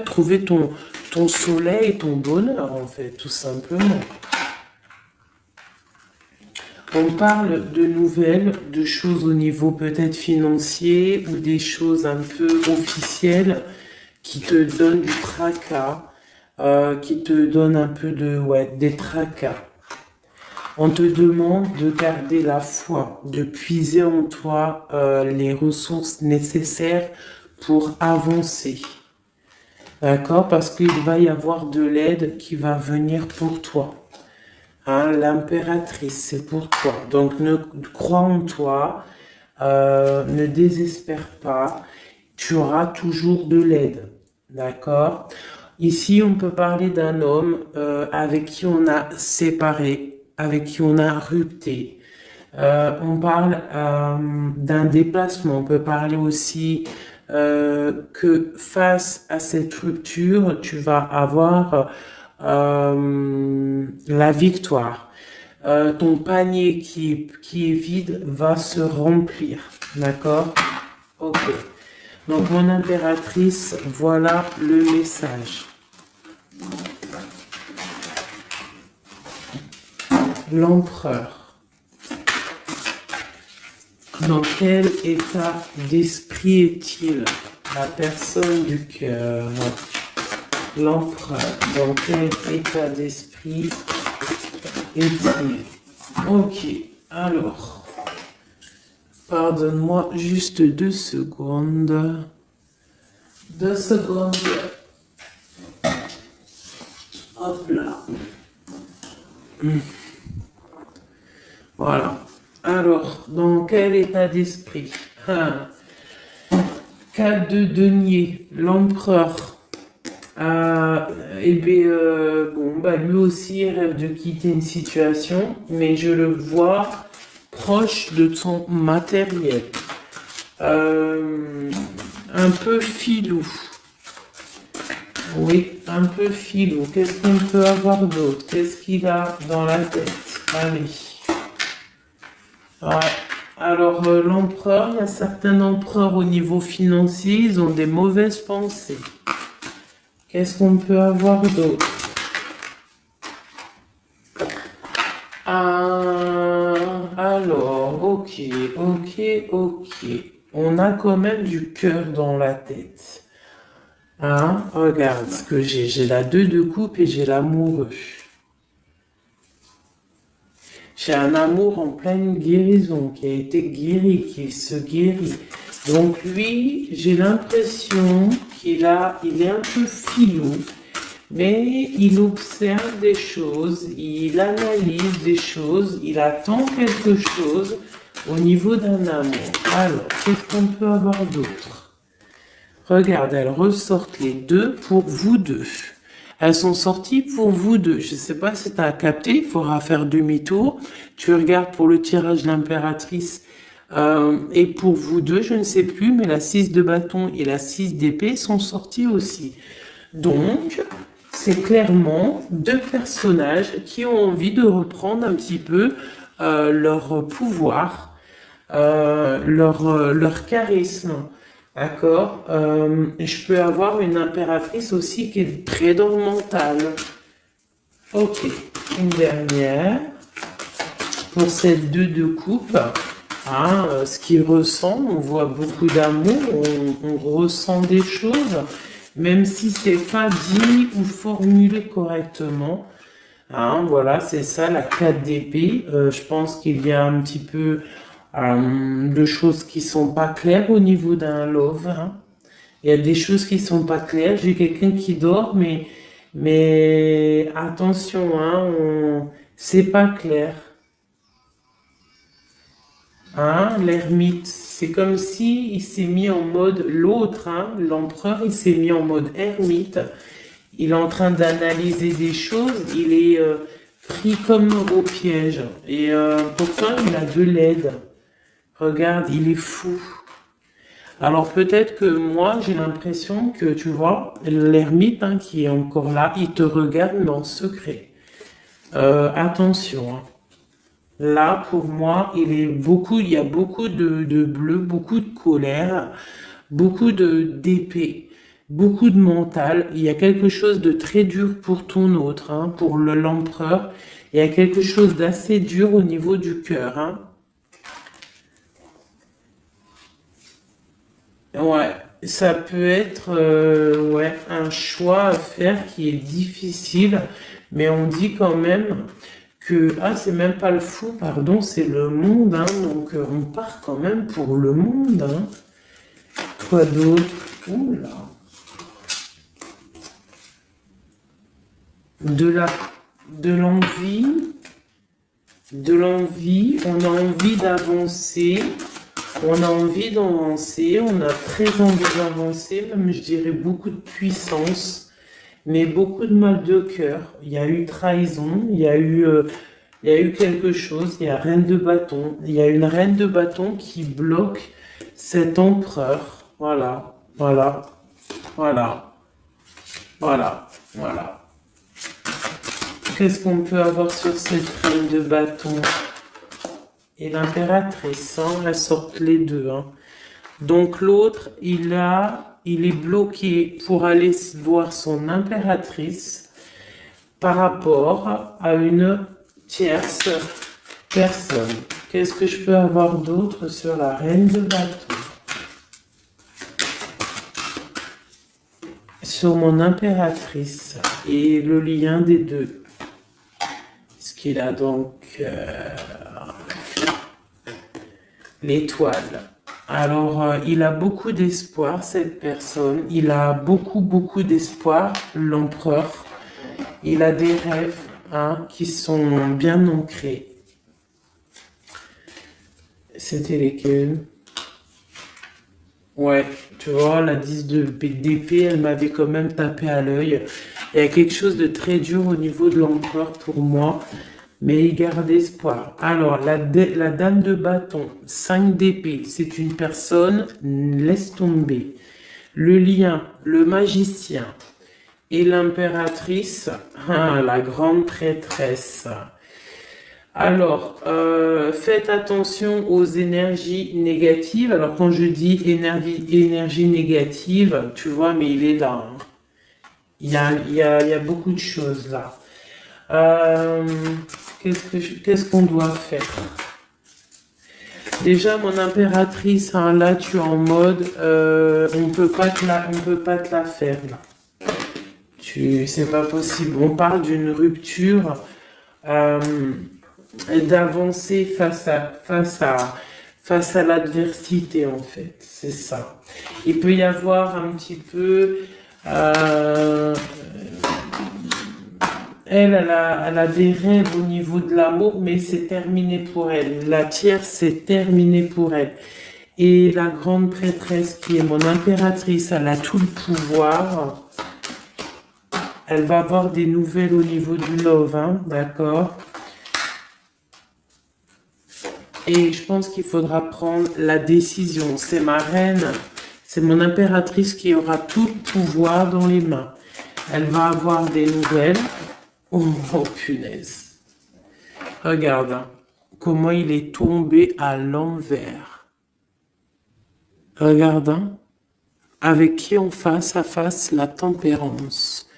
trouver ton soleil, ton bonheur, en fait, tout simplement. On parle de nouvelles, de choses au niveau peut-être financier ou des choses un peu officielles qui te donnent du tracas, qui te donnent un peu des tracas. On te demande de garder la foi, de puiser en toi les ressources nécessaires pour avancer. D'accord? Parce qu'il va y avoir de l'aide qui va venir pour toi. Hein, l'impératrice, c'est pour toi. Donc, crois en toi, ne désespère pas. Tu auras toujours de l'aide. D'accord? Ici, on peut parler d'un homme avec qui on a séparé, avec qui on a rupté. On parle d'un déplacement. On peut parler aussi que face à cette rupture, tu vas avoir la victoire. Ton panier qui est vide va se remplir. D'accord? Ok. Donc, mon impératrice, voilà le message. L'empereur. Dans quel état d'esprit est-il? La personne du cœur. L'empereur. Dans quel état d'esprit est-il? Ok. Alors, pardonne-moi juste 2 secondes. 2 secondes. Hop là. Voilà. Alors, dans quel état d'esprit? 4 de denier, l'empereur. Lui aussi rêve de quitter une situation, mais je le vois proche de son matériel. Un peu filou. Oui, un peu filou. Qu'est-ce qu'on peut avoir d'autre? Qu'est-ce qu'il a dans la tête? Allez. Ouais. Alors, l'empereur, il y a certains empereurs au niveau financier, ils ont des mauvaises pensées. Qu'est-ce qu'on peut avoir d'autre? Alors, ok. On a quand même du cœur dans la tête. Hein? Regarde ce que j'ai. J'ai la 2 de coupe et j'ai l'amoureux. J'ai un amour en pleine guérison, qui a été guéri, qui se guérit. Donc lui, j'ai l'impression il est un peu filou, mais il observe des choses, il analyse des choses, il attend quelque chose au niveau d'un amour. Alors, qu'est-ce qu'on peut avoir d'autre? Regarde, elles ressortent les 2 pour vous deux. Elles sont sorties pour vous deux. Je ne sais pas si tu as capté, il faudra faire demi-tour. Tu regardes pour le tirage de l'impératrice Et pour vous deux, je ne sais plus, mais la 6 de bâton et la 6 d'épée sont sorties aussi. Donc, c'est clairement deux personnages qui ont envie de reprendre un petit peu leur pouvoir, leur charisme. D'accord. Je peux avoir une impératrice aussi qui est très dans le mental. Ok, une dernière. Pour cette 2 de coupe, hein, ce qu'il ressent, on voit beaucoup d'amour, on ressent des choses, même si c'est pas dit ou formulé correctement. Hein, voilà, c'est ça la 4 d'épée. Je pense qu'il y a un petit peu de choses qui sont pas claires au niveau d'un love. Hein. Il y a des choses qui sont pas claires. J'ai quelqu'un qui dort, mais attention, hein, c'est pas clair. Hein, l'ermite, c'est comme si il s'est mis en mode l'autre, hein, l'empereur, il s'est mis en mode ermite. Il est en train d'analyser des choses, il est pris comme au piège. Et pourtant, il a de l'aide. Regarde, il est fou. Alors peut-être que moi, j'ai l'impression que, tu vois, l'ermite hein, qui est encore là, il te regarde, mais en secret. Attention. Hein. Là, pour moi, il y a beaucoup de bleu, beaucoup de colère, beaucoup d'épée, beaucoup de mental. Il y a quelque chose de très dur pour ton autre, hein, pour l'empereur. Il y a quelque chose d'assez dur au niveau du cœur, hein. Ouais, ça peut être ouais, un choix à faire qui est difficile, mais on dit quand même que, ah, c'est même pas le fou, pardon, c'est le monde, hein, donc on part quand même pour le monde, hein. Quoi d'autre? Oula. De la, de l'envie, on a envie d'avancer, on a envie d'avancer, on a très envie d'avancer, même je dirais beaucoup de puissance, mais beaucoup de mal de cœur. Il y a eu trahison, il y a eu quelque chose, il y a reine de bâton, il y a une reine de bâton qui bloque cet empereur. Voilà, voilà, voilà, voilà, voilà. Qu'est-ce qu'on peut avoir sur cette reine de bâton? Et l'impératrice, hein, elles sortent les deux. Hein. Donc l'autre, il est bloqué pour aller voir son impératrice par rapport à une tierce personne. Qu'est-ce que je peux avoir d'autre sur la reine de bâton? Sur mon impératrice et le lien des deux. Ce qu'il a donc l'étoile. Alors, il a beaucoup d'espoir, cette personne. Il a beaucoup, beaucoup d'espoir, l'empereur. Il a des rêves hein, qui sont bien ancrés. C'était lesquels? Ouais, tu vois, la 10 d'épée, elle m'avait quand même tapé à l'œil. Il y a quelque chose de très dur au niveau de l'empereur pour moi. Mais il garde espoir. Alors, la dame de bâton, 5 d'épée, c'est une personne, laisse tomber. Le lien, le magicien et l'impératrice, ah, la grande traîtresse. Alors, faites attention aux énergies négatives. Alors, quand je dis énergie négative, tu vois, mais il est là. Hein. Il y a beaucoup de choses là. Qu'est-ce qu'on doit faire? Déjà, mon impératrice, hein, là, tu es en mode, on peut pas te la faire, là. C'est pas possible. On parle d'une rupture, d'avancer face à l'adversité, en fait. C'est ça. Il peut y avoir un petit peu, elle a des rêves au niveau de l'amour, mais c'est terminé pour elle. La tierce, c'est terminé pour elle. Et la grande prêtresse, qui est mon impératrice, elle a tout le pouvoir. Elle va avoir des nouvelles au niveau du love, hein, d'accord? Et je pense qu'il faudra prendre la décision. C'est ma reine, c'est mon impératrice qui aura tout le pouvoir dans les mains. Elle va avoir des nouvelles. Oh, oh punaise. Regarde hein, comment il est tombé à l'envers. Regarde, hein, avec qui on face à face la tempérance.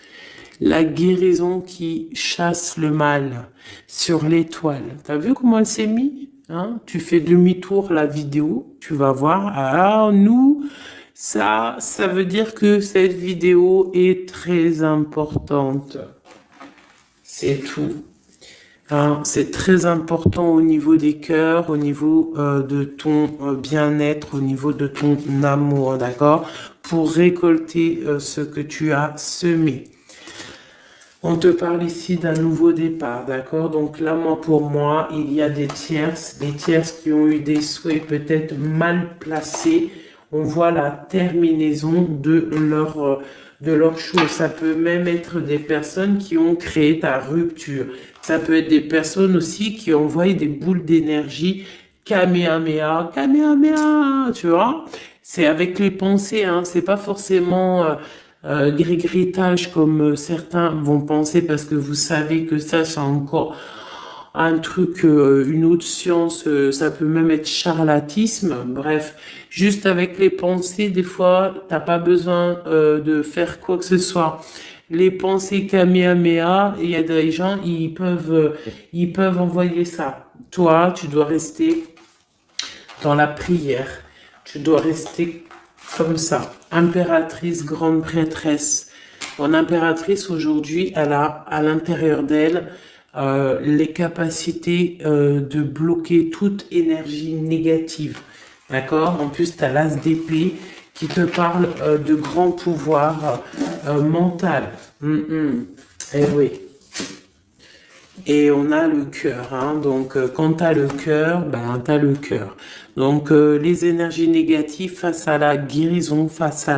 La guérison qui chasse le mal sur l'étoile. T'as vu comment elle s'est mise hein? Tu fais demi-tour la vidéo, tu vas voir. Alors nous, ça veut dire que cette vidéo est très importante. C'est tout. Hein, c'est très important au niveau des cœurs, au niveau de ton bien-être, au niveau de ton amour, d'accord? Pour récolter ce que tu as semé. On te parle ici d'un nouveau départ, d'accord? Donc là, pour moi, il y a des tierces qui ont eu des souhaits peut-être mal placés. On voit la terminaison de leur chose. Ça peut même être des personnes qui ont créé ta rupture. Ça peut être des personnes aussi qui ont envoyé des boules d'énergie. Kamehameha, Kamehameha, tu vois? C'est avec les pensées, hein. C'est pas forcément grigritage comme certains vont penser parce que vous savez que ça c'est encore un truc, une autre science, ça peut même être charlatisme. Bref, juste avec les pensées, des fois, t'as pas besoin de faire quoi que ce soit. Les pensées Kamehameha, il y a des gens, ils peuvent envoyer ça. Toi, tu dois rester dans la prière. Tu dois rester comme ça. Impératrice, grande prêtresse. Mon impératrice, aujourd'hui, elle a à l'intérieur d'elle les capacités de bloquer toute énergie négative. D'accord? En plus, tu as l'as d'épée qui te parle de grand pouvoir mental. Eh oui. Et on a le cœur, hein. Donc quand tu as le cœur, ben tu as le cœur. Donc les énergies négatives face à la guérison, face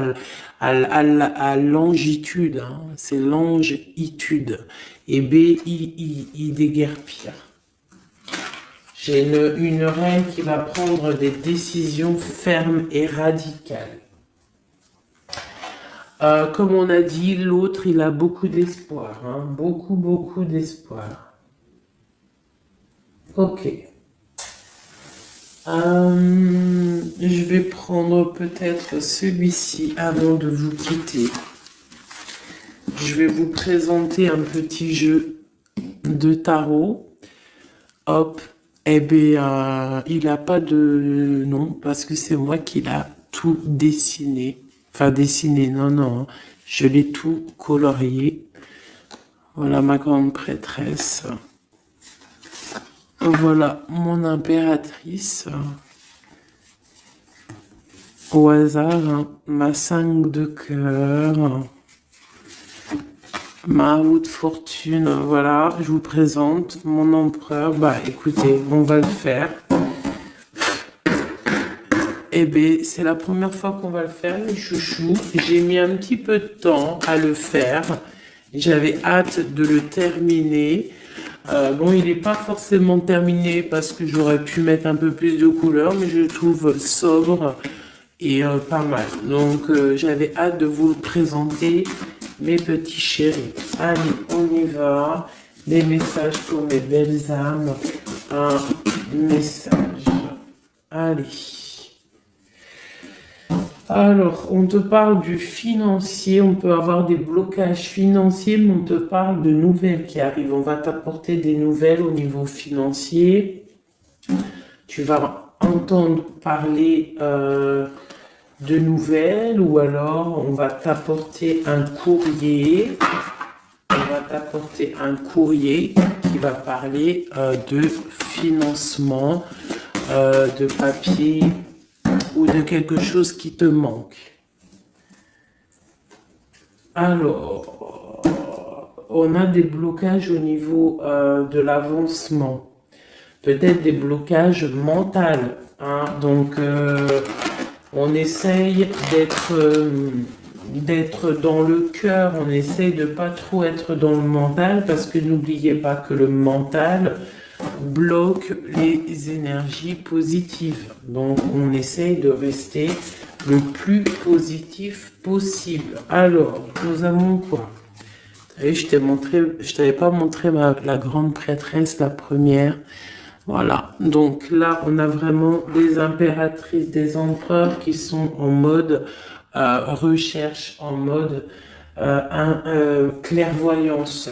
à l'angitude, hein. C'est l'angitude. Et B-I-I déguerpir. J'ai une reine qui va prendre des décisions fermes et radicales. Comme on a dit, l'autre, il a beaucoup d'espoir, hein. Beaucoup d'espoir. Ok. Je vais prendre peut-être celui-ci avant de vous quitter. Je vais vous présenter un petit jeu de tarot. Hop. Eh bien, il n'a pas de nom parce que c'est moi qui l'ai tout dessiné. Enfin, dessiné, non. Je l'ai tout colorié. Voilà ma grande prêtresse. Voilà mon impératrice. Au hasard, hein, ma 5 de cœur. Ma roue de fortune. Voilà, je vous présente mon empereur. Bah écoutez, on va le faire. Eh bien, c'est la première fois qu'on va le faire, les chouchous. J'ai mis un petit peu de temps à le faire. J'avais hâte de le terminer. Bon, il n'est pas forcément terminé parce que j'aurais pu mettre un peu plus de couleurs, mais je le trouve sobre et pas mal. Donc, j'avais hâte de vous le présenter, mes petits chéris. Allez, on y va. Des messages pour mes belles âmes. Un message. Allez. Alors, on te parle du financier, on peut avoir des blocages financiers, mais on te parle de nouvelles qui arrivent. On va t'apporter des nouvelles au niveau financier. Tu vas entendre parler de nouvelles ou alors on va t'apporter un courrier. On va t'apporter un courrier qui va parler de financement, de papier, ou de quelque chose qui te manque. Alors, on a des blocages au niveau de l'avancement. Peut-être des blocages mentaux. Hein? Donc, on essaye d'être dans le cœur. On essaye de pas trop être dans le mental parce que n'oubliez pas que le mental, bloque les énergies positives. Donc, on essaye de rester le plus positif possible. Alors, nous avons quoi? Vous savez, je t'avais pas montré la grande prêtresse, la première. Voilà. Donc là, on a vraiment des impératrices, des empereurs qui sont en mode recherche, en mode clairvoyance.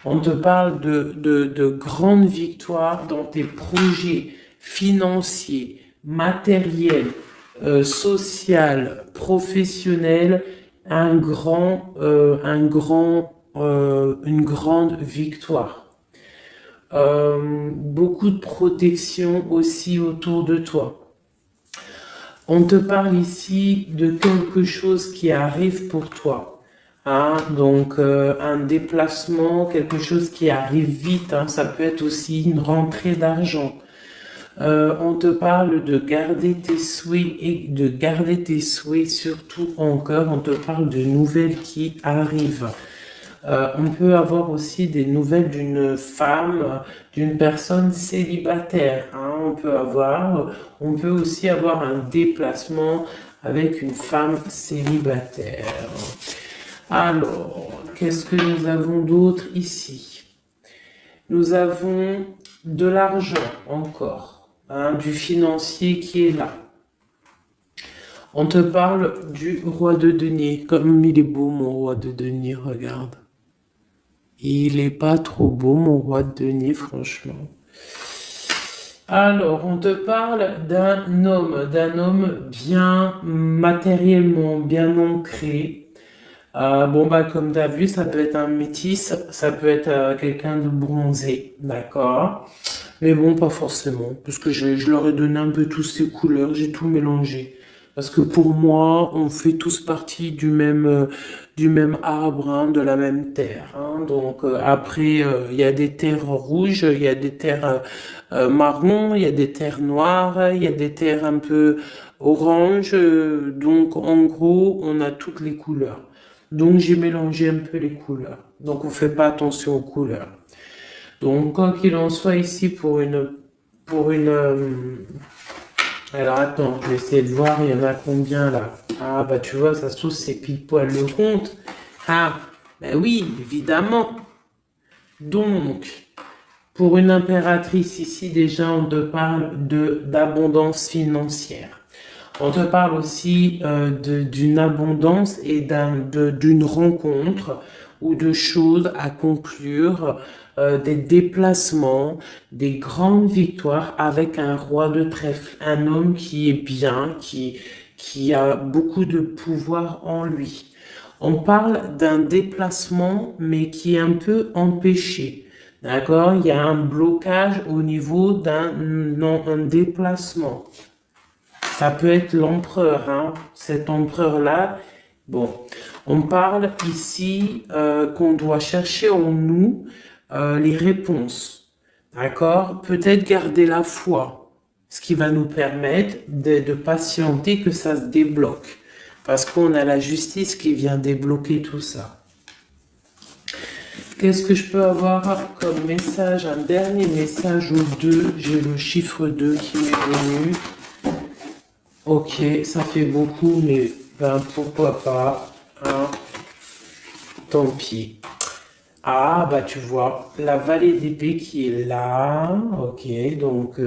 On te parle de grandes victoires dans tes projets financiers, matériels, social, professionnel, une grande victoire. Beaucoup de protection aussi autour de toi. On te parle ici de quelque chose qui arrive pour toi. Hein, donc un déplacement, quelque chose qui arrive vite, hein, ça peut être aussi une rentrée d'argent. On te parle de garder tes souhaits et de garder tes souhaits surtout en cœur. On te parle de nouvelles qui arrivent. On peut avoir aussi des nouvelles d'une femme, d'une personne célibataire. Hein, on peut aussi avoir un déplacement avec une femme célibataire. Alors, qu'est-ce que nous avons d'autre ici? Nous avons de l'argent encore, hein, du financier qui est là. On te parle du roi de denier. Comme il est beau, mon roi de denier, regarde. Il est pas trop beau, mon roi de denier, franchement. Alors, on te parle d'un homme bien matériellement, bien ancré. Bon, bah, comme tu as vu, ça peut être un métis, ça peut être quelqu'un de bronzé, d'accord? Mais bon, pas forcément, parce que je leur ai donné un peu toutes ces couleurs, j'ai tout mélangé. Parce que pour moi, on fait tous partie du même arbre, hein, de la même terre. Hein. Donc après, il y a des terres rouges, il y a des terres marron, il y a des terres noires, il y a des terres un peu orange. Donc en gros, on a toutes les couleurs. Donc j'ai mélangé un peu les couleurs. Donc on fait pas attention aux couleurs. Donc quoi qu'il en soit ici alors attends, je vais essayer de voir, il y en a combien là? Ah bah tu vois, ça se trouve c'est pile poil le compte. Ah, ben oui, évidemment. Donc, pour une impératrice ici, déjà, on te parle d'abondance financière. On te parle aussi d'une abondance et d'une rencontre ou de choses à conclure, des déplacements, des grandes victoires avec un roi de trèfle, un homme qui est bien, qui a beaucoup de pouvoir en lui. On parle d'un déplacement, mais qui est un peu empêché. D'accord? Il y a un blocage au niveau un déplacement. Ça peut être l'empereur, hein, cet empereur-là. Bon, on parle ici qu'on doit chercher en nous les réponses. D'accord? Peut-être garder la foi, ce qui va nous permettre de patienter que ça se débloque. Parce qu'on a la justice qui vient débloquer tout ça. Qu'est-ce que je peux avoir comme message? Un dernier message au 2. J'ai le chiffre 2 qui m'est venu. Ok, ça fait beaucoup, mais ben, pourquoi pas, hein? Tant pis. Ah, bah tu vois, la vallée d'épée qui est là. Ok, donc,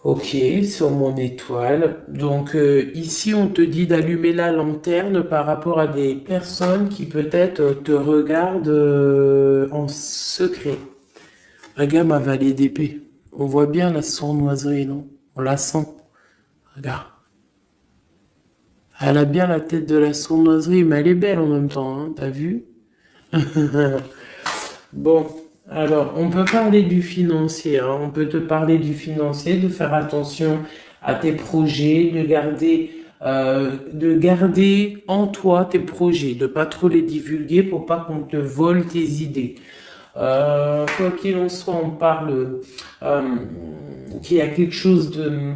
ok, sur mon étoile. Donc, ici, on te dit d'allumer la lanterne par rapport à des personnes qui peut-être te regardent en secret. Regarde ma vallée d'épée. On voit bien la sournoiserie, non? On la sent. Regarde. Elle a bien la tête de la sournoiserie, mais elle est belle en même temps, hein, t'as vu? Bon, alors, on peut parler du financier, hein, on peut te parler du financier, de faire attention à tes projets, de garder en toi tes projets, de pas trop les divulguer pour pas qu'on te vole tes idées. Quoi qu'il en soit, on parle qu'il y a quelque chose de...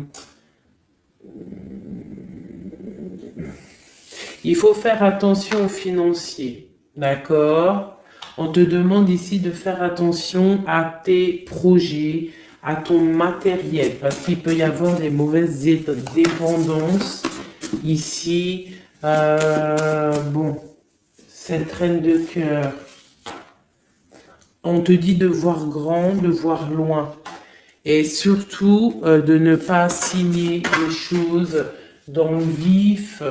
Il faut faire attention aux financiers, d'accord? On te demande ici de faire attention à tes projets, à ton matériel, parce qu'il peut y avoir des mauvaises dépendances ici. Bon, cette reine de cœur, on te dit de voir grand, de voir loin. Et surtout, de ne pas signer les choses dans le vif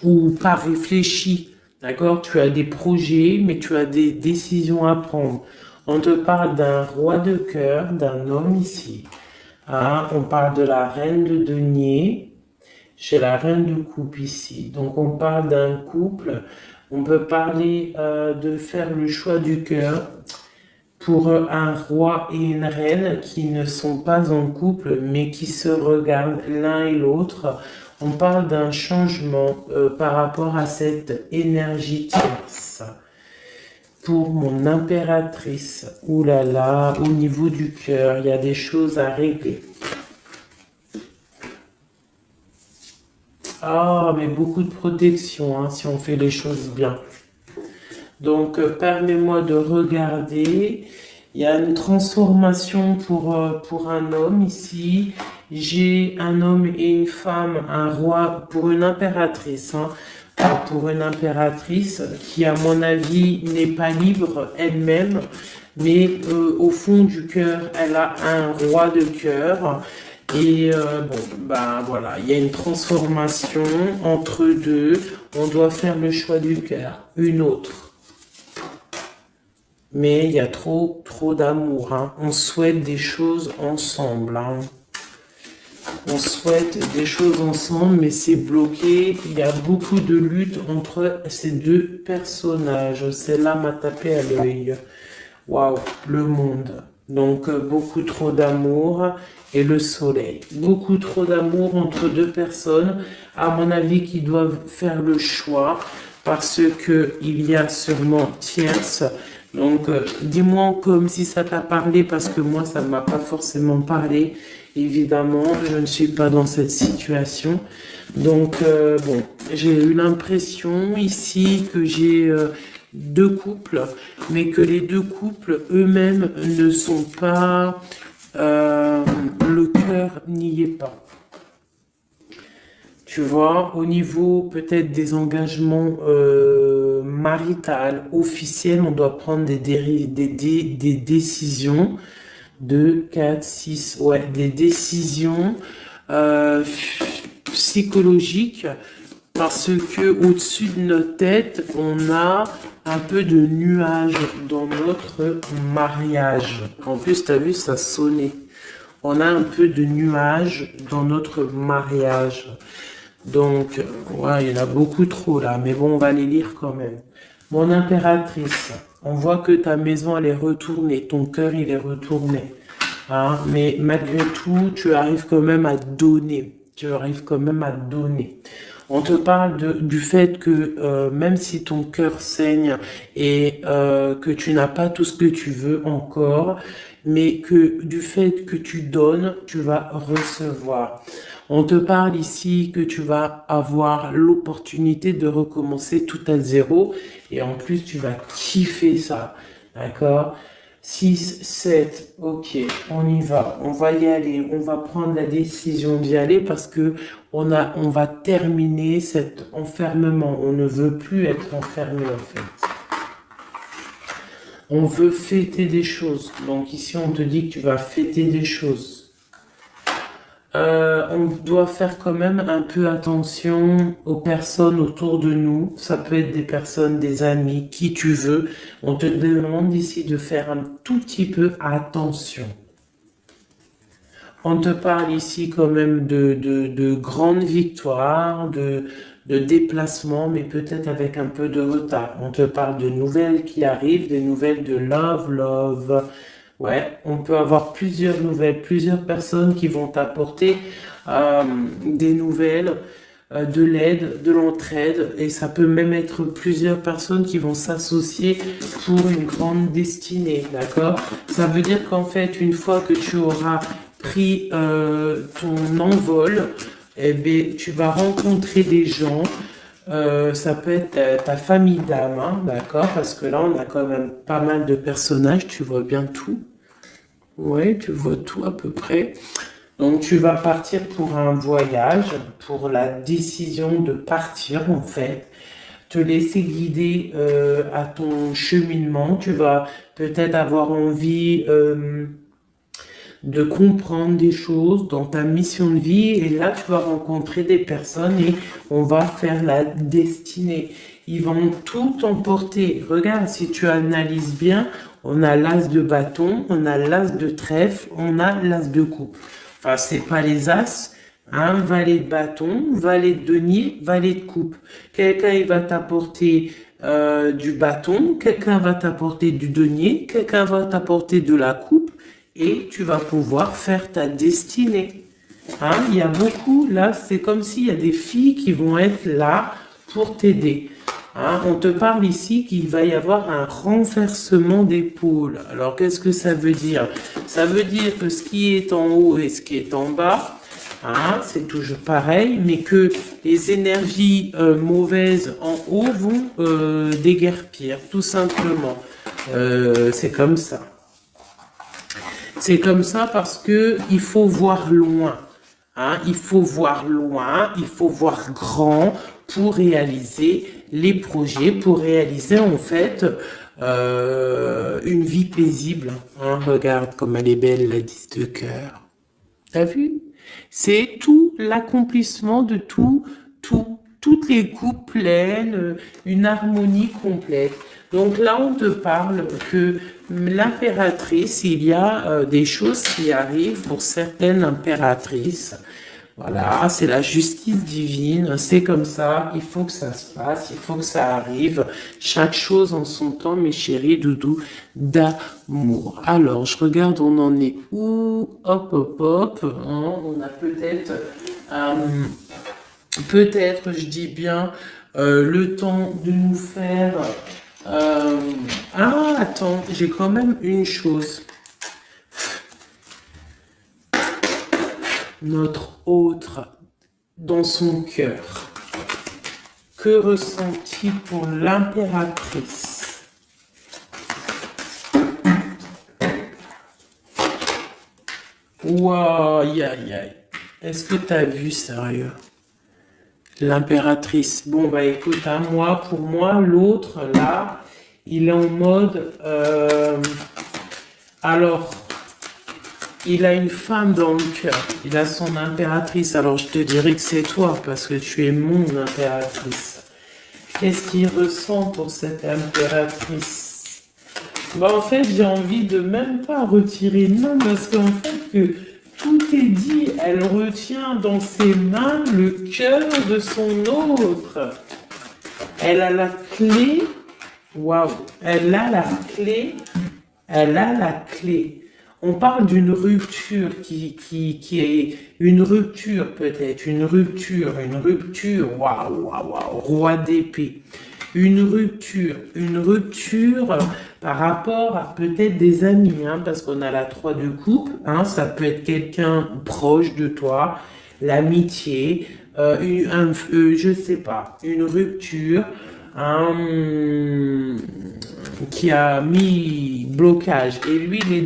ou pas réfléchi. D'accord? Tu as des projets, mais tu as des décisions à prendre. On te parle d'un roi de cœur, d'un homme ici. Hein? On parle de la reine de denier. Chez la reine de coupe ici. Donc on parle d'un couple. On peut parler de faire le choix du cœur pour un roi et une reine qui ne sont pas en couple, mais qui se regardent l'un et l'autre. On parle d'un changement par rapport à cette énergie tierce. Pour mon impératrice, oulala, au niveau du cœur, il y a des choses à régler. Ah, mais beaucoup de protection, hein, si on fait les choses bien. Donc, permets-moi de regarder. Il y a une transformation pour un homme ici. J'ai un homme et une femme, un roi, pour une impératrice. Hein, pour une impératrice qui, à mon avis, n'est pas libre elle-même. Mais au fond du cœur, elle a un roi de cœur. Et bon, ben voilà, il y a une transformation entre deux. On doit faire le choix du cœur, une autre. Mais il y a trop d'amour. Hein. On souhaite des choses ensemble. Hein. On souhaite des choses ensemble, mais c'est bloqué. Il y a beaucoup de lutte entre ces deux personnages. Celle-là m'a tapé à l'œil. Waouh, le monde. Donc, beaucoup trop d'amour et le soleil. Beaucoup trop d'amour entre deux personnes, à mon avis, qui doivent faire le choix parce que il y a sûrement tierce. Donc, dis-moi comme si ça t'a parlé parce que moi, ça ne m'a pas forcément parlé. Évidemment, je ne suis pas dans cette situation. Donc, bon, j'ai eu l'impression ici que j'ai... deux couples, mais que les deux couples eux-mêmes ne sont pas, le cœur n'y est pas. Tu vois, au niveau peut-être des engagements maritales, officiels, on doit prendre des décisions, 2, 4, 6, ouais, des décisions psychologiques, parce que au-dessus de notre tête, on a un peu de nuages dans notre mariage. En plus, tu as vu, ça sonnait. On a un peu de nuages dans notre mariage. Donc, ouais, il y en a beaucoup trop là, mais bon, on va les lire quand même. Mon impératrice, on voit que ta maison, elle est retournée, ton cœur, il est retourné. Hein, mais malgré tout, tu arrives quand même à donner. Tu arrives quand même à donner. On te parle du fait que même si ton cœur saigne et que tu n'as pas tout ce que tu veux encore, mais que du fait que tu donnes, tu vas recevoir. On te parle ici que tu vas avoir l'opportunité de recommencer tout à zéro et en plus tu vas kiffer ça, d'accord? 6, 7, ok, on y va, on va y aller, on va prendre la décision d'y aller parce que on va terminer cet enfermement, on ne veut plus être enfermé en fait. On veut fêter des choses, donc ici on te dit que tu vas fêter des choses. On doit faire quand même un peu attention aux personnes autour de nous. Ça peut être des personnes, des amis, qui tu veux. On te demande ici de faire un tout petit peu attention. On te parle ici quand même de grandes victoires, de déplacements, mais peut-être avec un peu de retard. On te parle de nouvelles qui arrivent, des nouvelles de love. Ouais, on peut avoir plusieurs nouvelles, plusieurs personnes qui vont t'apporter des nouvelles, de l'aide, de l'entraide, et ça peut même être plusieurs personnes qui vont s'associer pour une grande destinée, d'accord? Ça veut dire qu'en fait, une fois que tu auras pris ton envol, eh bien, tu vas rencontrer des gens Ça peut être ta famille d'âme, hein, d'accord? Parce que là, on a quand même pas mal de personnages, tu vois bien tout. Ouais, tu vois tout à peu près. Donc, tu vas partir pour un voyage, pour la décision de partir, en fait. Te laisser guider à ton cheminement. Tu vas peut-être avoir envie de comprendre des choses dans ta mission de vie et là tu vas rencontrer des personnes et on va faire la destinée. Ils vont tout emporter. Regarde, si tu analyses bien, on a l'as de bâton, on a l'as de trèfle, on a l'as de coupe. Enfin, c'est pas les as, hein, valet de bâton, valet de denier, valet de coupe. Quelqu'un il va t'apporter du bâton, quelqu'un va t'apporter du denier, quelqu'un va t'apporter de la coupe et tu vas pouvoir faire ta destinée. Hein, il y a beaucoup, là, c'est comme s'il y a des filles qui vont être là pour t'aider. Hein, on te parle ici qu'il va y avoir un renversement d'épaule. Alors, qu'est-ce que ça veut dire? Ça veut dire que ce qui est en haut et ce qui est en bas, hein, c'est toujours pareil, mais que les énergies mauvaises en haut vont déguerpir, tout simplement. C'est comme ça. C'est comme ça parce que il faut voir loin. Hein, il faut voir loin, il faut voir grand pour réaliser les projets, pour réaliser en fait une vie paisible. Hein, regarde comme elle est belle, la 10 de cœur. T'as vu? C'est tout l'accomplissement de toutes les coupes pleines, une harmonie complète. Donc là, on te parle que l'impératrice, il y a des choses qui arrivent pour certaines impératrices. Voilà, c'est la justice divine, c'est comme ça, il faut que ça se passe, il faut que ça arrive. Chaque chose en son temps, mes chéris doudous d'amour. Alors, je regarde, on en est où? Hop, hop, hop. Hein, on a peut-être, je dis bien, le temps de nous faire... Ah, attends, j'ai quand même une chose. Notre autre dans son cœur. Que ressent-il pour l'impératrice? Waouh, aïe, aïe, aïe. Est-ce que t'as vu, sérieux? L'impératrice. Bon, bah écoute, hein, pour moi, l'autre, là, il est en mode... alors... Il a une femme dans le cœur. Il a son impératrice. Alors je te dirais que c'est toi parce que tu es mon impératrice. Qu'est-ce qu'il ressent pour cette impératrice? Bah en fait, j'ai envie de même pas retirer de main parce qu'en fait que tout est dit. Elle retient dans ses mains le cœur de son autre. Elle a la clé. Waouh. Elle a la clé. Elle a la clé. On parle d'une rupture qui est une rupture peut-être, une rupture, waouh, waouh, waouh, roi d'épée. Une rupture par rapport à peut-être des amis, hein, parce qu'on a la 3 de coupe, hein, ça peut être quelqu'un proche de toi, l'amitié, je sais pas, une rupture, qui a mis blocage et lui il est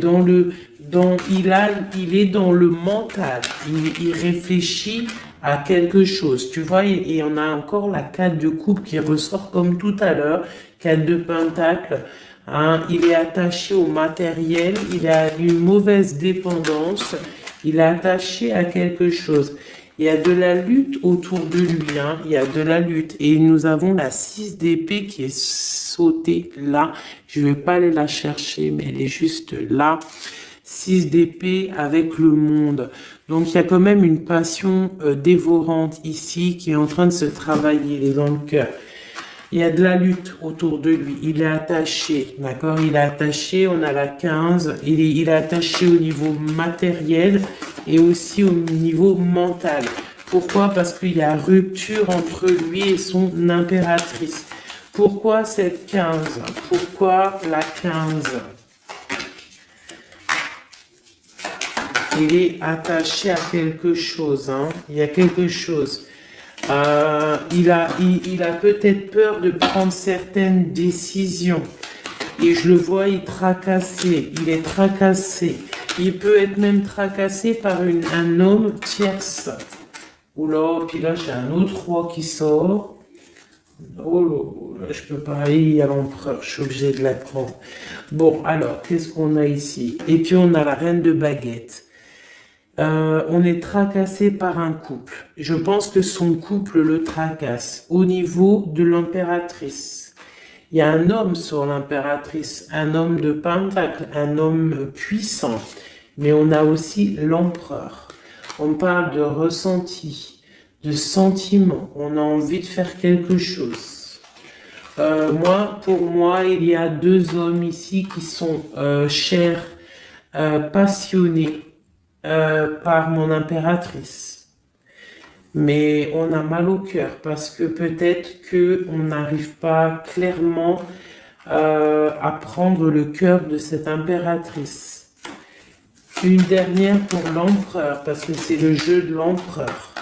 il est dans le mental, il réfléchit à quelque chose, tu vois, et on a encore la 4 de coupe qui ressort comme tout à l'heure, 4 de pentacle, hein, il est attaché au matériel, il a une mauvaise dépendance, il est attaché à quelque chose. Il y a de la lutte autour de lui, hein. Il y a de la lutte. Et nous avons la 6 d'épée qui est sautée là. Je vais pas aller la chercher, mais elle est juste là. 6 d'épée avec le monde. Donc il y a quand même une passion dévorante ici qui est en train de se travailler, elle est dans le cœur. Il y a de la lutte autour de lui. Il est attaché, d'accord? Il est attaché, on a la 15. Il est attaché au niveau matériel et aussi au niveau mental. Pourquoi? Parce qu'il y a rupture entre lui et son impératrice. Pourquoi cette 15? Pourquoi la 15? Il est attaché à quelque chose, hein? Il y a quelque chose. Il a peut-être peur de prendre certaines décisions. Et je le vois, il est tracassé. Il peut être même tracassé par un homme tierce. Oula, puis là, j'ai un autre roi qui sort. Oh là, je peux pas aller à l'empereur, je suis obligé de la prendre. Bon, alors, qu'est-ce qu'on a ici? Et puis, on a la reine de baguette. On est tracassé par un couple. Je pense que son couple le tracasse au niveau de l'impératrice. Il y a un homme sur l'impératrice, un homme de pentacle, un homme puissant. Mais on a aussi l'empereur. On parle de ressenti, de sentiment. On a envie de faire quelque chose. Pour moi, il y a deux hommes ici qui sont chers, passionnés par mon impératrice. Mais on a mal au cœur parce que peut-être que on n'arrive pas clairement à prendre le cœur de cette impératrice. Une dernière pour l'empereur parce que c'est le jeu de l'empereur.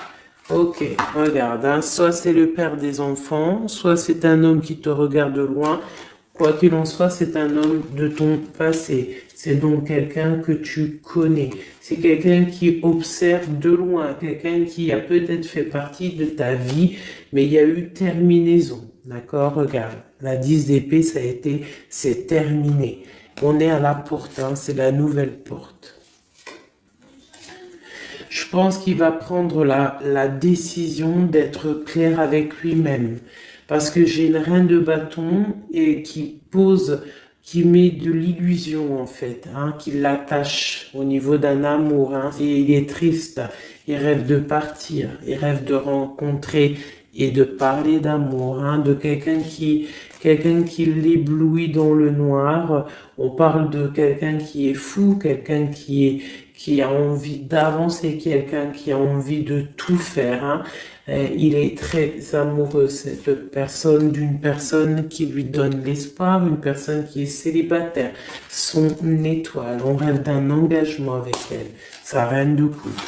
Ok, regarde, hein, soit c'est le père des enfants, soit c'est un homme qui te regarde de loin. Quoi qu'il en soit, c'est un homme de ton passé. C'est donc quelqu'un que tu connais. C'est quelqu'un qui observe de loin, quelqu'un qui a peut-être fait partie de ta vie, mais il y a eu terminaison. D'accord? Regarde, la 10 d'épée, c'est terminé. On est à la porte, hein, c'est la nouvelle porte. Je pense qu'il va prendre la décision d'être clair avec lui-même. Parce que j'ai une reine de bâton et qui met de l'illusion en fait, hein, qui l'attache au niveau d'un amour. Hein, et il est triste, il rêve de partir, il rêve de rencontrer et de parler d'amour, hein, de quelqu'un qui l'éblouit dans le noir. On parle de quelqu'un qui est fou, quelqu'un qui a envie d'avancer, quelqu'un qui a envie de tout faire. Hein. Il est très amoureux, cette personne, d'une personne qui lui donne l'espoir, une personne qui est célibataire, son étoile. On rêve d'un engagement avec elle, sa reine de coupe.